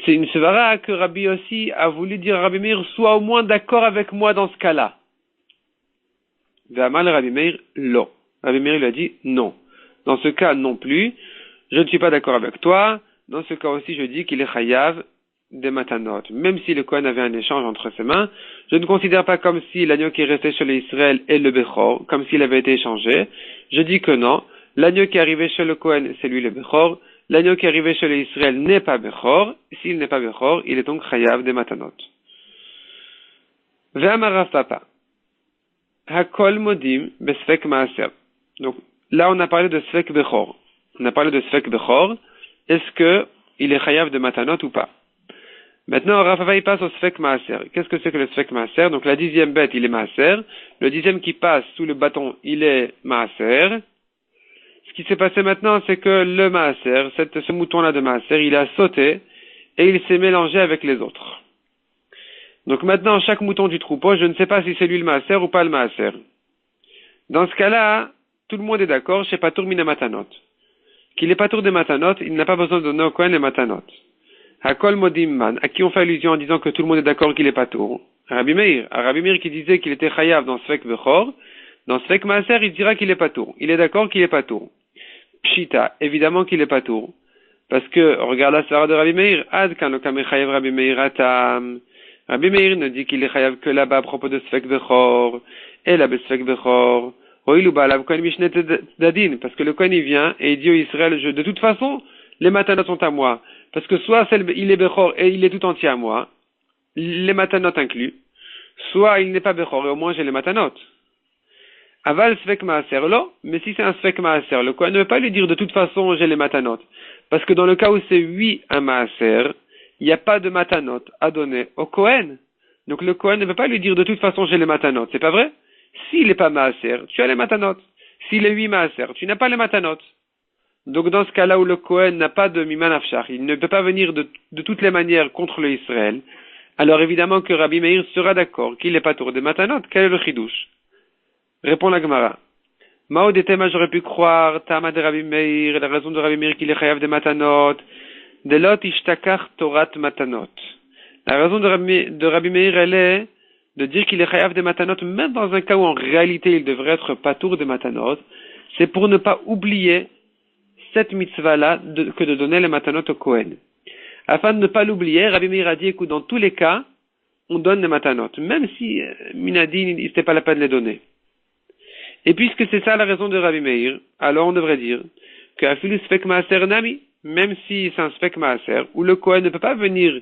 une svara que Rabbi Yossi a voulu dire à Rabbi Meir, sois au moins d'accord avec moi dans ce cas-là. Ve'amal Rabbi Meir, lo. Rabbi Meir lui a dit, non. Dans ce cas non plus, je ne suis pas d'accord avec toi. Dans ce cas aussi, je dis qu'il est chayav des matanot. Même si le Kohen avait un échange entre ses mains, je ne considère pas comme si l'agneau qui est resté chez l'Israël est le Bechor, comme s'il avait été échangé. Je dis que non. L'agneau qui est arrivé chez le Kohen, c'est lui le Bechor. L'agneau qui est arrivé chez l'Israël n'est pas Bechor. S'il n'est pas Bechor, il est donc chayav des matanot. Ve'amarav papa. Hakol modim besfek maaser. Donc, là, on a parlé de Sfek Bechor. On a parlé de Sfek Bechor. Est-ce que il est chayav de matanot ou pas? Maintenant, Rav Papa, il passe au Sfek Maaser. Qu'est-ce que c'est que le Sfek Maaser? Donc, la 10e bête, il est Maaser. Le 10e qui passe sous le bâton, il est Maaser. Ce qui s'est passé maintenant, c'est que le Maaser, ce mouton-là de Maaser, il a sauté et il s'est mélangé avec les autres. Donc maintenant, chaque mouton du troupeau, je ne sais pas si c'est lui le Maaser ou pas le Maaser. Dans ce cas-là, tout le monde est d'accord, chez Patour Mina Matanot. Qu'il est Patour des Matanot, il n'a pas besoin de donner au Kohen les Matanot. Hakol Modim Man, à qui on fait allusion en disant que tout le monde est d'accord qu'il est Patour? Rabbi Meir. Rabbi Meir qui disait qu'il était Chayav dans Sfek Bechor, dans Sfek Maaser, il dira qu'il est Patour. Il est d'accord qu'il est Patour. Pshita, évidemment qu'il est Patour. Parce que, regarde la svara de Rabbi Meir, Ad kan lo kame Chayav Rabbi Meir atam. Rabbi Meir ne dit qu'il est Chayav que là-bas à propos de Sfek Bechor, et là-bas Sfek Bechor. Oilu ba'alav Kohen mishnet dadin, parce que le Kohen il vient et il dit au Israël, de toute façon, les matanot sont à moi. Parce que soit il est Bechor et il est tout entier à moi, les matanot inclus, soit il n'est pas Bechor et au moins j'ai les matanot. Aval Sfek Maaser, lo, mais si c'est un Sfek Maaser, le Kohen ne veut pas lui dire de toute façon j'ai les matanot. Parce que dans le cas où c'est oui un Maaser, il n'y a pas de matanot à donner au Kohen. Donc le Kohen ne veut pas lui dire de toute façon j'ai les matanot, c'est pas vrai? S'il n'est pas Maaser, tu as les matanot. S'il est oui Maaser, tu n'as pas les matanot. Donc dans ce cas-là où le Kohen n'a pas de Miman Afshar, il ne peut pas venir de toutes les manières contre le Israël, alors évidemment que Rabbi Meir sera d'accord qu'il n'est pas tour des matanot. Quel est le chidouche? Répond la Gemara. Mao de Tema, j'aurais pu croire, Tama de Rabbi Meir, la raison de Rabbi Meir qu'il est chayav des matanot, de lot ishtakar torat matanot. La raison de Rabbi Meir, elle est de dire qu'il est chayav des matanot, même dans un cas où en réalité il devrait être patour des matanot, c'est pour ne pas oublier cette mitzvah-là que de donner les matanot au Kohen. Afin de ne pas l'oublier, Rabbi Meir a dit, écoute, dans tous les cas, on donne les matanot, même si Minadin, c'était pas la peine de les donner. Et puisque c'est ça la raison de Rabbi Meir, alors on devrait dire que Afilu Sfek Maaser Nami, même si c'est un Sfek Maaser, où le Kohen ne peut pas venir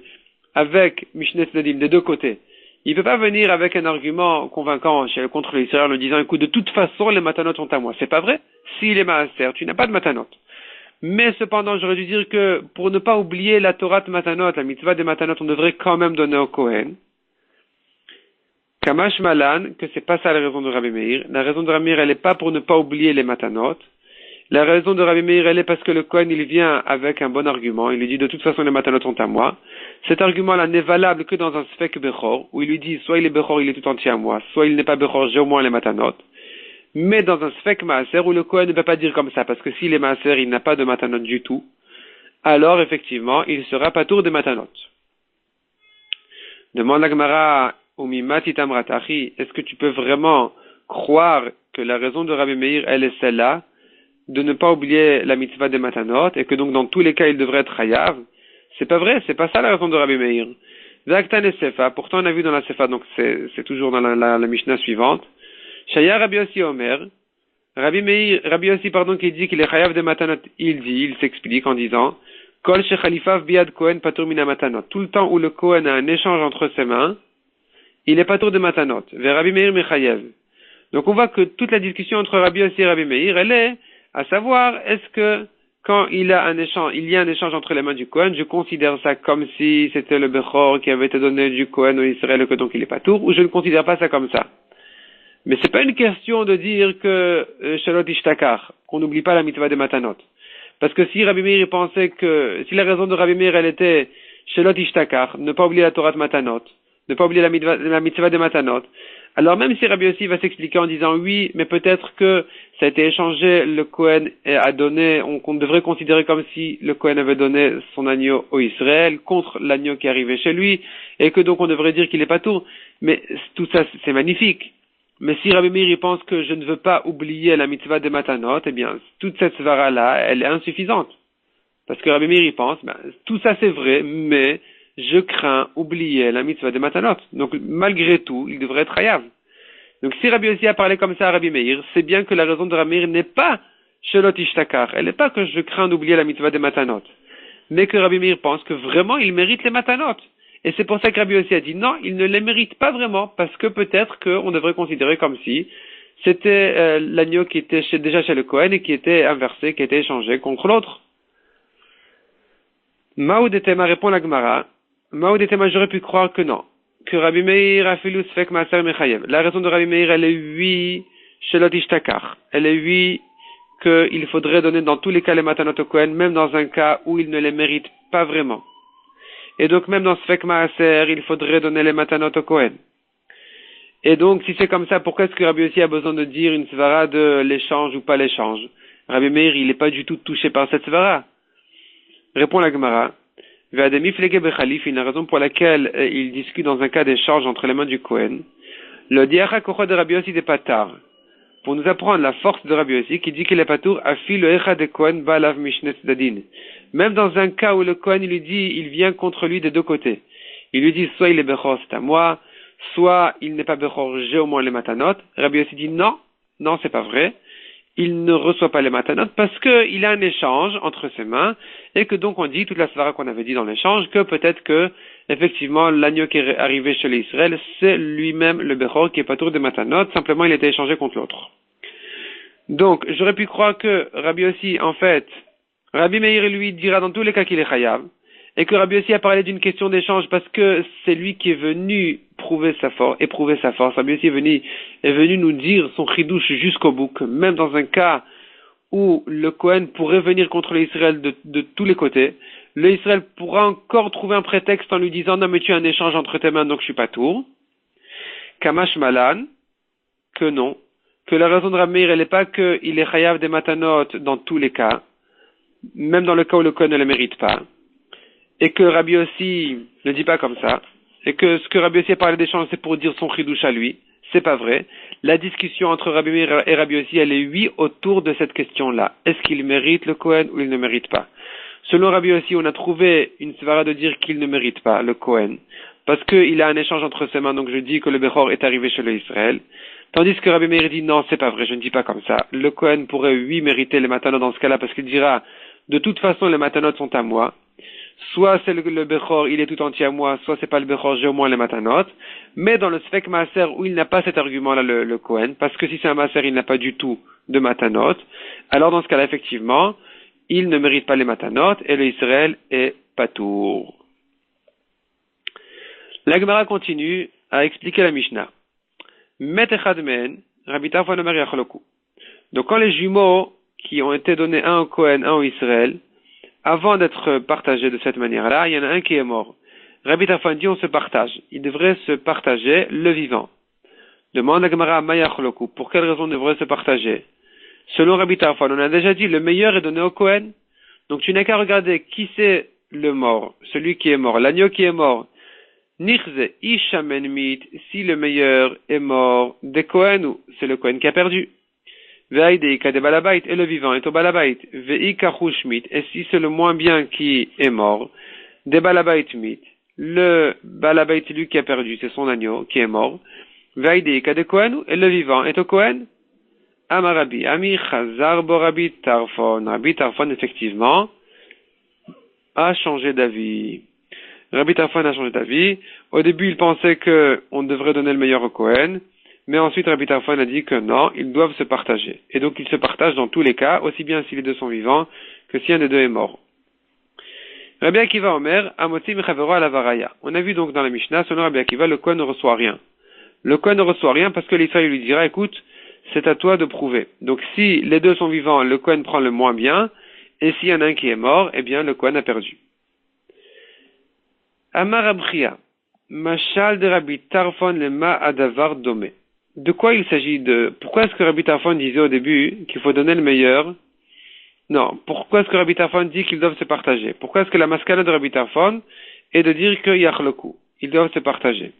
avec Mishnet Nadim des deux côtés, Il peut pas venir avec un argument convaincant contre l'Israël en lui disant, écoute, de toute façon, les matanot sont à moi. C'est pas vrai. S'il est maaser, tu n'as pas de matanot. Mais cependant, j'aurais dû dire que pour ne pas oublier la Torah de matanot, la mitzvah des matanot, on devrait quand même donner au Kohen. Kamash Malan, que c'est pas ça la raison de Rabbi Meir. La raison de Rabbi Meir, elle est pas pour ne pas oublier les matanot. La raison de Rabbi Meir, elle est parce que le Kohen, il vient avec un bon argument. Il lui dit, de toute façon, les matanot sont à moi. Cet argument-là n'est valable que dans un sfek bechor, où il lui dit, soit il est bechor, il est tout entier à moi, soit il n'est pas bechor, j'ai au moins les matanot. Mais dans un sfek maaser, où le Kohen ne peut pas dire comme ça, parce que s'il est maaser, il n'a pas de matanot du tout, alors, effectivement, il sera pas tour des matanot. Demande la Gemara, est-ce que tu peux vraiment croire que la raison de Rabbi Meir, elle est celle-là, de ne pas oublier la mitzvah des matanot, et que donc dans tous les cas il devrait être chayav? C'est pas vrai, c'est pas ça la raison de Rabbi Meir. Zaktan et Sefa, pourtant on a vu dans la Sefa, donc c'est toujours dans la Mishnah suivante. Shaya Rabbi Yossi Omer, Rabbi Yossi, qui dit qu'il est chayav des matanot, il s'explique en disant, Kol shechalifav biad Kohen patur mina matanot. Tout le temps où le Kohen a un échange entre ses mains, il est patur de matanot. Vers Rabbi Meir mechayev. Donc on voit que toute la discussion entre Rabbi Yossi et Rabbi Meir, elle est à savoir, est-ce que quand il y a un échange entre les mains du Kohen, je considère ça comme si c'était le Bechor qui avait été donné du Kohen au Israël, que donc il est patour, ou je ne considère pas ça comme ça. Mais c'est pas une question de dire que Shalot Ishtakar, qu'on n'oublie pas la mitzvah des matanot. Parce que si Rabbi Meir pensait que, si la raison de Rabbi Meir elle était Shalot Ishtakar, ne pas oublier la Torah de matanot, ne pas oublier la mitzvah des matanot, alors même si Rabbi Yossi va s'expliquer en disant oui, mais peut-être que ça a été échangé, le Kohen a donné, on devrait considérer comme si le Kohen avait donné son agneau au Israël contre l'agneau qui arrivait chez lui, et que donc on devrait dire qu'il est pas tout. Mais tout ça, c'est magnifique. Mais si Rabbi Meir pense que je ne veux pas oublier la mitzvah des matanot, eh bien, toute cette svara-là, elle est insuffisante. Parce que Rabbi Meir pense, tout ça c'est vrai, mais je crains oublier la mitzvah des matanot. Donc, malgré tout, il devrait être hayav. Donc, si Rabbi Yossi a parlé comme ça à Rabbi Meir, c'est bien que la raison de Rabbi Meir n'est pas shelot ishtakar. Elle n'est pas que je crains d'oublier la mitzvah des matanot. Mais que Rabbi Meir pense que vraiment, il mérite les matanot. Et c'est pour ça que Rabbi Yossi a dit non, il ne les mérite pas vraiment, parce que peut-être qu'on devrait considérer comme si c'était l'agneau qui était déjà chez le Kohen et qui était inversé, qui était échangé contre l'autre. Maoud Etema répond la Gemara. Maoud Etema, j'aurais pu croire que non. Que Rabbi Meir a fait l'usfek maaser mechayev. La raison de Rabbi Meir, elle est oui, shelot ishtakar. Elle est oui, qu'il faudrait donner dans tous les cas les matanot au Kohen, même dans un cas où il ne les mérite pas vraiment. Et donc, même dans sfek maaser, il faudrait donner les matanot au Kohen. Et donc, si c'est comme ça, pourquoi est-ce que Rabbi Yossi a besoin de dire une svara de l'échange ou pas l'échange? Rabbi Meir, il n'est pas du tout touché par cette svara. Répond la Gemara. Une raison pour laquelle il discute dans un cas d'échange entre les mains du Kohen. Le diacha kocho de Rabbi Yossi de patar. Pour nous apprendre la force de Rabbi Yossi qui dit qu'il est patour afi le echa de Kohen balav mishnet dadin. Même dans un cas où le Kohen lui dit, il vient contre lui des deux côtés. Il lui dit soit il est bechor, c'est à moi, soit il n'est pas bechor, j'ai au moins les matanot. Rabbi Yossi dit non, c'est pas vrai. Il ne reçoit pas les matanot parce qu'il a un échange entre ses mains et que donc on dit toute la svara qu'on avait dit dans l'échange que peut-être que effectivement l'agneau qui est arrivé chez les Israël c'est lui-même le bechor qui est pas tour des matanot, simplement il a été échangé contre l'autre. Donc j'aurais pu croire que Rabbi Yossi en fait Rabbi Meir lui dira dans tous les cas qu'il est chayav et que Rabbi Yossi a parlé d'une question d'échange parce que c'est lui qui est venu éprouver sa force. Rabbi Yossi est venu nous dire son chidouche jusqu'au bout, que même dans un cas où le Kohen pourrait venir contre l'Israël de tous les côtés, l'Israël pourra encore trouver un prétexte en lui disant non mais tu as un échange entre tes mains donc je suis pas tour. Kamash Malan, que non, que la raison de Rabbi Meir elle n'est pas qu'il est chayav des matanot dans tous les cas, même dans le cas où le Kohen ne le mérite pas, et que Rabbi Yossi ne dit pas comme ça, et que ce que Rabbi Yossi a parlé d'échange c'est pour dire son chidouche à lui, c'est pas vrai. La discussion entre Rabbi Meir et Rabbi Yossi, elle est oui autour de cette question-là. Est-ce qu'il mérite le Kohen ou il ne mérite pas? Selon Rabbi Yossi, on a trouvé une svara de dire qu'il ne mérite pas le Kohen, parce qu'il a un échange entre ses mains, donc je dis que le Bechor est arrivé chez l'Israël. Tandis que Rabbi Meir dit non, c'est pas vrai, je ne dis pas comme ça. Le Kohen pourrait oui mériter les matanot dans ce cas-là, parce qu'il dira de toute façon les matanot sont à moi. soit c'est le Bechor, il est tout entier à moi, soit c'est pas le Bechor, j'ai au moins les matanot. Mais dans le Sfek Maaser où il n'a pas cet argument-là, le Kohen, parce que si c'est un Maaser, il n'a pas du tout de matanot, alors dans ce cas-là, effectivement, il ne mérite pas les matanot et le Israël est patour. La Gemara continue à expliquer la Mishnah. Metechadmen, Rabbi Tarfon Omer Yachloku. Donc quand les jumeaux qui ont été donnés un au Kohen, un au Israël, avant d'être partagés de cette manière-là, il y en a un qui est mort. Rabbi Tarfon dit on se partage. Il devrait se partager le vivant. Demande la Gemara Mayachloku. Pour quelle raison devrait se partager? Selon Rabbi Tarfon, on a déjà dit le meilleur est donné au Kohen. Donc tu n'as qu'à regarder qui c'est le mort, celui qui est mort, l'agneau qui est mort. Nirze ishamen mit, si le meilleur est mort, des Kohen ou c'est le Kohen qui a perdu. Ve'aïdeika de balabait, et le vivant est au balabait. Ve'ika chushmit, et si c'est le moins bien qui est mort, des balabait mit, le balabait, lui qui a perdu, c'est son agneau qui est mort. Ve'aïdeika de Kohen, et le vivant est au Kohen. Amarabi, Ami Chazar bo Rabbi Tarfon. Rabbi Tarfon, effectivement, a changé d'avis. Rabbi Tarfon a changé d'avis. Au début, il pensait qu'on devrait donner le meilleur au Kohen. Mais ensuite, Rabbi Tarfon a dit que non, ils doivent se partager. Et donc, ils se partagent dans tous les cas, aussi bien si les deux sont vivants que si un des deux est mort. Rabbi Akiva Omer, Amotzi Mechavero Alavaraya. On a vu donc dans la Mishnah, selon Rabbi Akiva, le Kohen ne reçoit rien. Le Kohen ne reçoit rien parce que l'Israël lui dira, écoute, c'est à toi de prouver. Donc, si les deux sont vivants, le Kohen prend le moins bien, et s'il y en a un qui est mort, eh bien, le Kohen a perdu. Amar Abria, Machal de Rabbi Tarfon lema adavar domé. De quoi il s'agit pourquoi est-ce que Rabbi Tarfon disait au début qu'il faut donner le meilleur? Non, pourquoi est-ce que Rabbi Tarfon dit qu'ils doivent se partager? Pourquoi est-ce que la maskana de Rabbi Tarfon est de dire que yachloku, ils doivent se partager?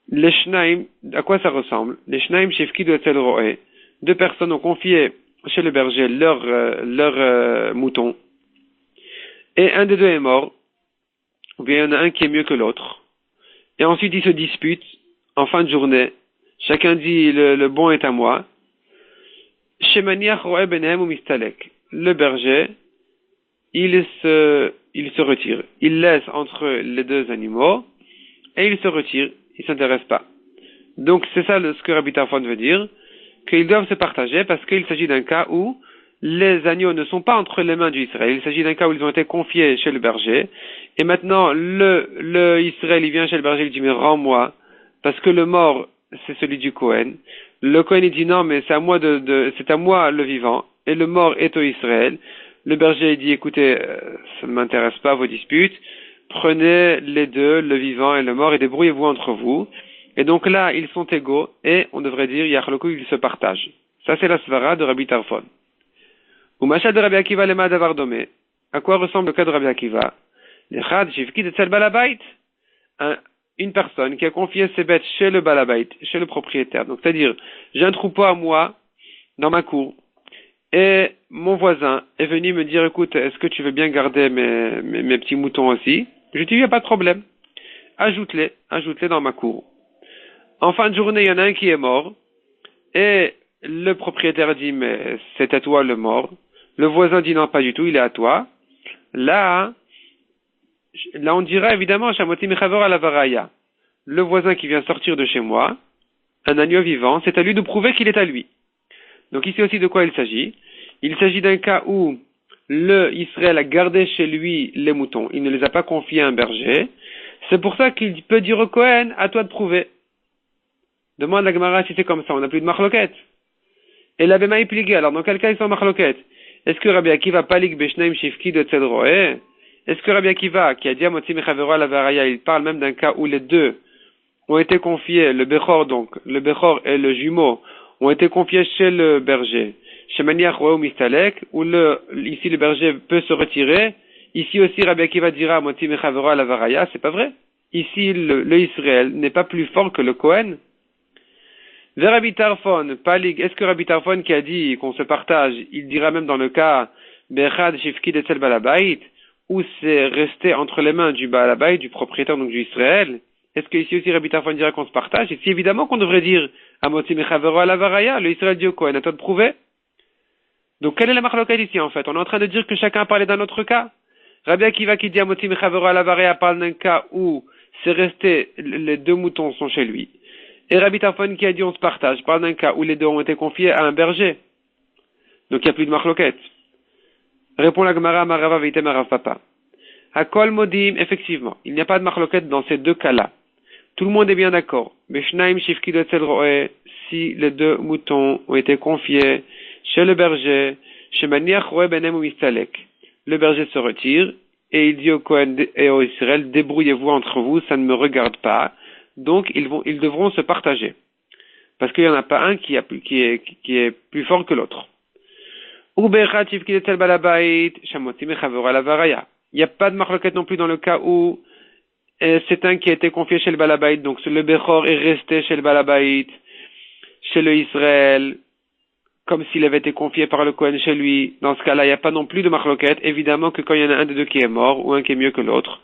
Les shnaim, à quoi ça ressemble? Les shnaim shefkidu etzel ro'eh. Deux personnes ont confié chez le berger leur mouton. Et un des deux est mort. Ou bien il y en a un qui est mieux que l'autre. Et ensuite ils se disputent en fin de journée. Chacun dit le bon est à moi. Shemaniach ro'eh benehem ou mistalek. Le berger, il se retire. Il laisse entre les deux animaux et il se retire. Il s'intéresse pas. Donc c'est ça ce que Rabbi Tarfon veut dire, qu'ils doivent se partager parce qu'il s'agit d'un cas où les agneaux ne sont pas entre les mains du Israël. Il s'agit d'un cas où ils ont été confiés chez le berger. Et maintenant, le Israël, il vient chez le berger, il dit, mais rends-moi, parce que le mort, c'est celui du Kohen. Le Kohen, il dit, non, mais c'est à moi c'est à moi le vivant, et le mort est au Israël. Le berger, il dit, écoutez, ça ne m'intéresse pas vos disputes. Prenez les deux, le vivant et le mort, et débrouillez-vous entre vous. Et donc là, ils sont égaux, et on devrait dire, Yachloku, ils se partagent. Ça, c'est la svara de Rabbi Tarfon. Ou Machal de Rabbi Akiva lema davar domé. À quoi ressemble le cas de Rabbi Akiva? Une personne qui a confié ses bêtes chez le balabait, chez le propriétaire. Donc, c'est-à-dire, j'ai un troupeau à moi, dans ma cour, et mon voisin est venu me dire, écoute, est-ce que tu veux bien garder mes petits moutons aussi? Je dis, il n'y a pas de problème. Ajoute-les dans ma cour. En fin de journée, il y en a un qui est mort, et le propriétaire dit, mais c'est à toi le mort. Le voisin dit, non, pas du tout, il est à toi. Là, on dira évidemment, Shamoti Mechavor Alavaraya. Le voisin qui vient sortir de chez moi, un agneau vivant, c'est à lui de prouver qu'il est à lui. Donc ici aussi de quoi il s'agit? Il s'agit d'un cas où le Israël a gardé chez lui les moutons. Il ne les a pas confiés à un berger. C'est pour ça qu'il peut dire au Kohen, à toi de prouver. Demande la Gemara si c'est comme ça, on n'a plus de marloquette. Et la Bema est pliée, alors dans quel cas ils sont marloquette? Est-ce que Rabbi Akiva palik beshnaim shifki de tzedroé? Est-ce que Rabbi Akiva, qui a dit à Motzi Mechavero Alavaraya, il parle même d'un cas où les deux ont été confiés, le Bechor et le jumeau, ont été confiés chez le berger, chez Maniach Roé ou Mistalek, où ici le berger peut se retirer. Ici aussi Rabbi Akiva dira à Motzi Mechavero Alavaraya, c'est pas vrai. Ici le Israël n'est pas plus fort que le Kohen. Rabbi Tarfon, palig, est-ce que Rabbi Tarfon qui a dit qu'on se partage, il dira même dans le cas Bechad Shifki de Tel Balabait, où c'est resté entre les mains du Balabait, du propriétaire donc du Israël? Est-ce que ici aussi Rabbi Tarfon dira qu'on se partage? Ici évidemment qu'on devrait dire Amotzi Mechavero Alavaraya, le Israël dit au Kohen, à toi de prouver. Donc quelle est la marloquette ici en fait? On est en train de dire que chacun a parlé d'un autre cas. Rabbi Akiva qui dit à Moti Mechavero à la Varaya parle d'un cas où c'est resté, les deux moutons sont chez lui. Et Rabbi Tarfon qui a dit on se partage parle d'un cas où les deux ont été confiés à un berger. Donc il n'y a plus de marloquette. Répond la Gemara Marava Veitem Arav Papa. Hakol Modim, effectivement, il n'y a pas de marloquette dans ces deux cas-là. Tout le monde est bien d'accord. Beshnaim Shifki Dotzel Roe, si les deux moutons ont été confiés chez le berger, chez Maniach Roe Benem ou Mistalek. Le berger se retire et il dit au Kohen et au Israël, débrouillez-vous entre vous, ça ne me regarde pas. Donc ils devront se partager. Parce qu'il n'y en a pas un qui est plus fort que l'autre. Il n'y a pas de marloquette non plus dans le cas où c'est un qui a été confié chez le Balabait, donc le Bechor est resté chez le Balabait, chez le Israël, comme s'il avait été confié par le Kohen chez lui. Dans ce cas-là, il n'y a pas non plus de marloquette. Évidemment que quand il y en a un des deux qui est mort, ou un qui est mieux que l'autre,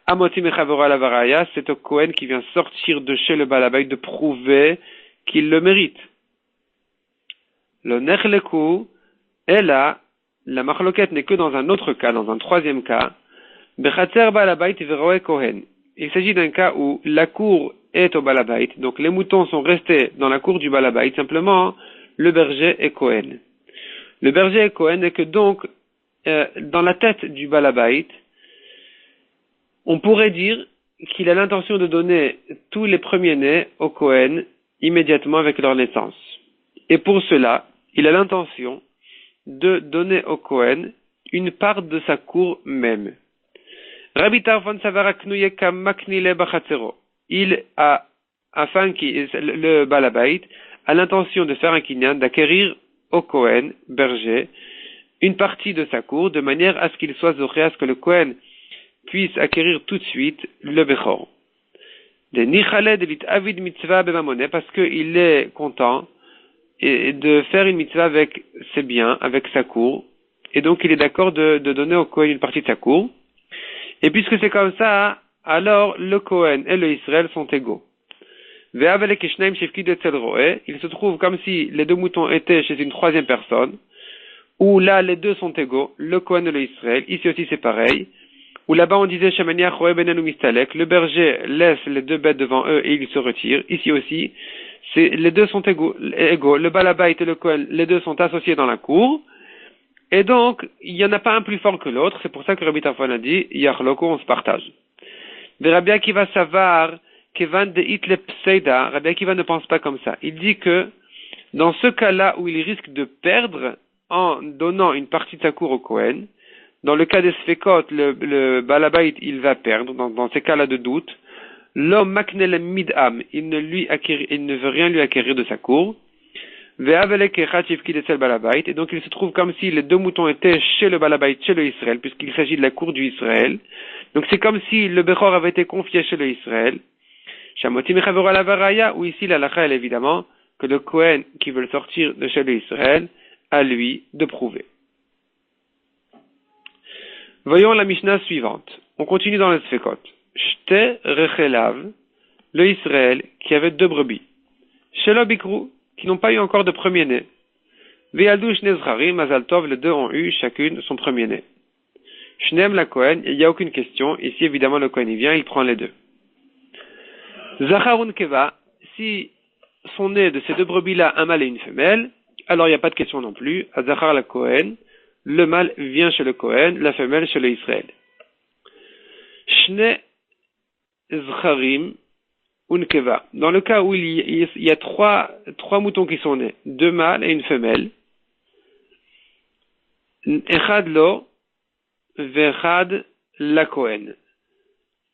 Amoti Mechavora la Varaya, c'est au Kohen qui vient sortir de chez le Balabait de prouver qu'il le mérite. Le Nechleku, et là, la marloquette n'est que dans un autre cas, dans un troisième cas, Bechatzer Balabait Veroe Kohen. Il s'agit d'un cas où la cour est au Balabait, donc les moutons sont restés dans la cour du Balabait, simplement le berger est Kohen. Le berger est Kohen et que donc, dans la tête du Balabait, on pourrait dire qu'il a l'intention de donner tous les premiers-nés au Kohen immédiatement avec leur naissance. Et pour cela, il a l'intention de donner au Kohen une part de sa cour même. Rabbi Tarfon Savara Knuye Kam Maknile Bachatzero. Il a, afin qu'il, le Balabait, a l'intention de faire un kinyan, d'acquérir au Kohen, berger, une partie de sa cour, de manière à ce qu'il soit zoré, à ce que le Kohen puisse acquérir tout de suite le Bechor. De Nichale de Lit Avid Mitzvah Bemamone, parce qu'il est content de faire une mitzvah avec ses biens, avec sa cour, et donc il est d'accord de donner au Kohen une partie de sa cour. Et puisque c'est comme ça, alors le Kohen et le Israël sont égaux. Il se trouve comme si les deux moutons étaient chez une troisième personne, où là les deux sont égaux, le Kohen et le Israël, ici aussi c'est pareil, où là-bas on disait le berger laisse les deux bêtes devant eux et il se retire, ici aussi, les deux sont égaux, le Balabait et le Kohen, les deux sont associés dans la cour, et donc, il n'y en a pas un plus fort que l'autre. C'est pour ça que Rabbi Tarfon a dit, Yachloko, on se partage. Mais Rabbi Akiva savar, Kevan de Hitle Pseida, Rabbi Akiva ne pense pas comme ça. Il dit que, dans ce cas-là où il risque de perdre en donnant une partie de sa cour au Kohen, dans le cas des Sfekot, le Balabait, il va perdre, dans ces cas-là de doute, l'homme Maknel Midam, il ne veut rien lui acquérir de sa cour, et donc il se trouve comme si les deux moutons étaient chez le Balabait, chez le Israël, puisqu'il s'agit de la cour du Israël. Donc c'est comme si le Bechor avait été confié chez le Israël. Ou ici la lacha, évidemment, que le Kohen qui veut sortir de chez le Israël, à lui de prouver. Voyons la Mishnah suivante. On continue dans le Sfekot. Shte Rechelav, le Israël, qui avait deux brebis. Shelo Bikru, qui n'ont pas eu encore de premier-né. Ve'aldu Shnei Zcharim, Mazal Tov, les deux ont eu chacune son premier-né. Shneem la Kohen, il n'y a aucune question. Ici, évidemment, le Kohen, il vient, il prend les deux. Zacharun Keva, si sont nés de ces deux brebis-là un mâle et une femelle, alors il n'y a pas de question non plus. À Zachar la Kohen, le mâle vient chez le Kohen, la femelle chez le Israël. Shnei Zcharim, Unkeva. Dans le cas où il y a trois moutons qui sont nés, deux mâles et une femelle, Echad lo, Vechad la Kohen.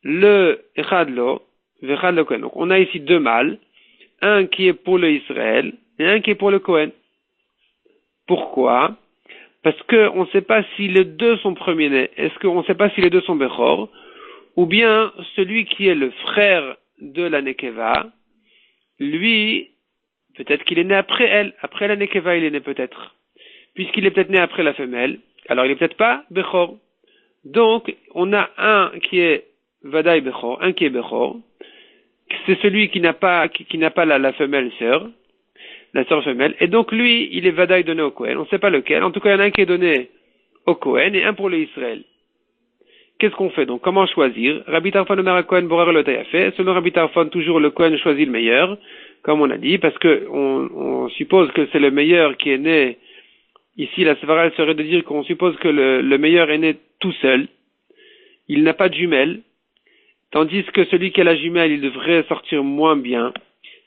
Le Echad lo, Vechad la Kohen. Donc on a ici deux mâles, un qui est pour le Israël et un qui est pour le Kohen. Pourquoi? Parce que on ne sait pas si les deux sont premiers-nés. Est-ce qu'on ne sait pas si les deux sont Bechor? Ou bien celui qui est le frère de la Nekeva, lui, peut-être qu'il est né après elle, après la Nekeva il est né peut-être. Puisqu'il est peut-être né après la femelle, alors il est peut-être pas Bechor. Donc, on a un qui est Vadaï Bechor, un qui est Bechor, c'est celui qui n'a pas la femelle sœur, la sœur femelle, et donc lui, il est Vadaï donné au Kohen, on ne sait pas lequel, en tout cas il y en a un qui est donné au Kohen et un pour le Israël. qu'est-ce qu'on fait? Donc, comment choisir? Rabbi Tarfon Omer HaKohen Borer le Tayafé. Selon Rabbi Tarfon, toujours le Kohen choisit le meilleur, comme on a dit, parce que on suppose que c'est le meilleur qui est né. Ici, la Svara serait de dire qu'on suppose que le meilleur est né tout seul. Il n'a pas de jumelle. Tandis que celui qui a la jumelle, il devrait sortir moins bien.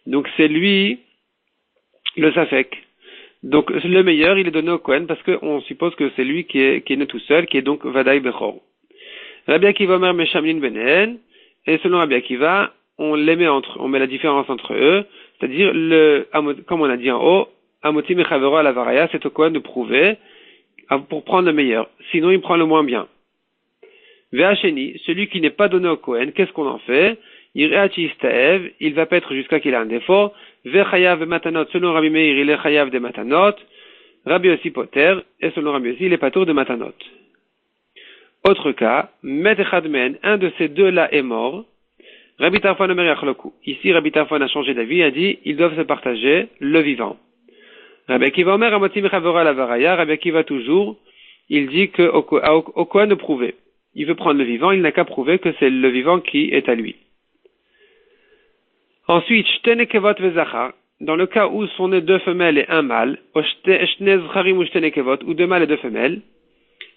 Donc, c'est lui, le Safek. Donc, le meilleur, il est donné au Kohen parce qu'on suppose que c'est lui qui est né tout seul, qui est donc Vadaï Bechor. Rabbi Akiva Omer Meshamlin Benen, et selon Rabbi Akiva, on met la différence entre eux, c'est-à-dire comme on a dit en haut, Amoti Mechavero à la Varaya, c'est au Kohen de prouver pour prendre le meilleur. Sinon, il prend le moins bien. Ve'acheni, celui qui n'est pas donné au Kohen, qu'est-ce qu'on en fait? Ireachi Istaev, il va paître jusqu'à qu'il ait un défaut. Ve'chayav matanot, selon Rabbi Meir, il est chayav de matanot. Rabbi Yossi Poter, et selon Rabbi Yossi, il est patour de matanot. Autre cas, Met Echadmen, un de ces deux-là est mort. Rabbi Tarfon Omer Yachloku. Ici, Rabbi Tarfon a changé d'avis, a dit, ils doivent se partager le vivant. Rabbi Akiva Omer Amoti Mechavera la Varaya, Rabbi Akiva toujours, il dit que au Kohen de prouver. Il veut prendre le vivant, il n'a qu'à prouver que c'est le vivant qui est à lui. Ensuite, Shtene Kevot Vezachar, dans le cas où sont nées deux femelles et un mâle, ou deux mâles et deux femelles,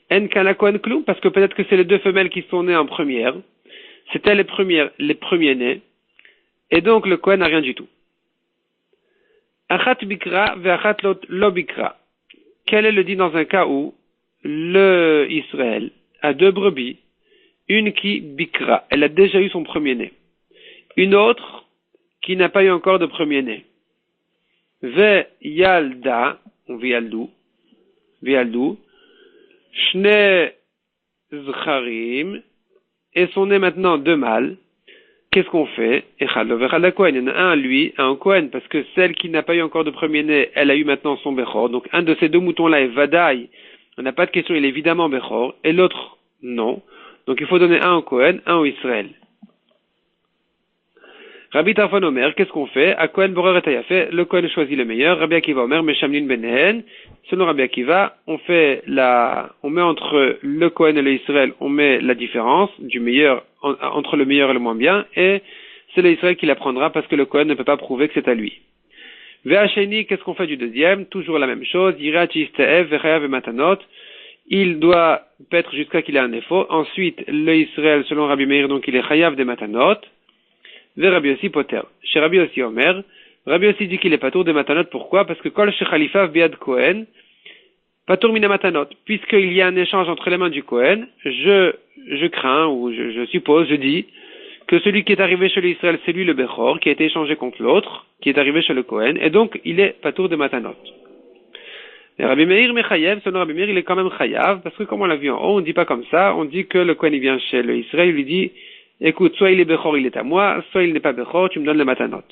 En Kana Kohen Klum, parce que peut-être que c'est les deux femelles qui sont nées en première, c'était les premiers nés, et donc le Kohen n'a rien du tout. Achat Bikra ve'achat lo Bikra. Quel est le dit dans un cas où le Israël a deux brebis, une qui Bikra, elle a déjà eu son premier-né, une autre qui n'a pas eu encore de premier-né. Ve Yalda, ou Vialdou, Shne Zcharim, et sont nés maintenant deux mâles. Qu'est-ce qu'on fait? Echad lo vechad Kohen, il y en a un lui, un Kohen, parce que celle qui n'a pas eu encore de premier-né, elle a eu maintenant son Bechor. Donc un de ces deux moutons-là est Vadaï, on n'a pas de question, il est évidemment Bechor, et l'autre, non. Donc il faut donner un au Kohen, un au Israël. Rabbi Tarfon Omer, qu'est-ce qu'on fait? À Kohen Borer et Tayafé, le Kohen choisit le meilleur. Rabbi Akiva Omer, Meshamlin Benehen. Selon Rabbi Akiva, on met entre le Kohen et le Israël, on met la différence du meilleur, entre le meilleur et le moins bien, et c'est le Israël qui la prendra parce que le Kohen ne peut pas prouver que c'est à lui. Ve'acheni, qu'est-ce qu'on fait du deuxième? Toujours la même chose. Yirachi Istaev, Vechayav et Matanot. Il doit paître jusqu'à qu'il ait un défaut. Ensuite, le Israël, selon Rabbi Meir, donc il est Chayav de Matanot. Ve Rabbi Yossi Poter. Chez Rabbi Yossi Omer, Rabbi Yossi dit qu'il est patour de Matanot. Pourquoi? Parce que Kol Shechalifav Biad Kohen, patour mina Matanot. Puisqu'il y a un échange entre les mains du Kohen, je crains, ou je suppose, je dis, que celui qui est arrivé chez l'Israël, c'est lui le Bechor, qui a été échangé contre l'autre, qui est arrivé chez le Kohen, et donc il est patour de Matanot. Et Rabbi Meir Mechayev, selon Rabbi Meir, il est quand même Chayav, parce que comme on l'a vu en haut, on ne dit pas comme ça, on dit que le Kohen il vient chez le Israël, il lui dit, écoute, soit il est Bechor, il est à moi, soit il n'est pas Bechor, tu me donnes le Matanot.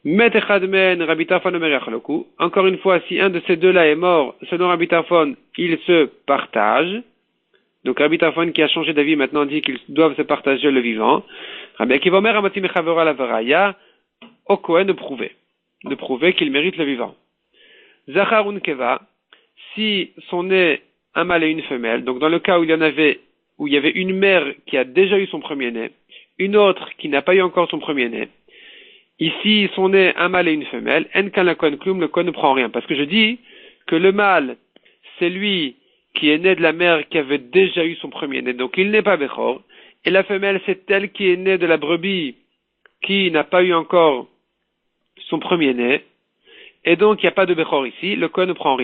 Met Echadmen, Rabbi Tarfon Omer Yachloku. Encore une fois, si un de ces deux-là est mort, selon Rabbi Tarfon, ils se partagent. Donc Rabbi Tarfon qui a changé d'avis maintenant dit qu'ils doivent se partager le vivant. Rabbi Akiva Omer Amoti Mechavera la Varaya, au Kohen de prouver qu'il mérite le vivant. Zacharun Keva, si sont nés un mâle et une femelle, donc dans le cas où il y avait une mère qui a déjà eu son premier-né, une autre qui n'a pas eu encore son premier-né, ici ils sont nés un mâle et une femelle, en kan la Kohen klum, le Kohen ne prend rien, parce que je dis que le mâle, c'est lui qui est né de la mère qui avait déjà eu son premier-né, donc il n'est pas Bechor, et la femelle c'est elle qui est née de la brebis qui n'a pas eu encore son premier-né, et donc il n'y a pas de Bechor ici, le Kohen ne prend rien.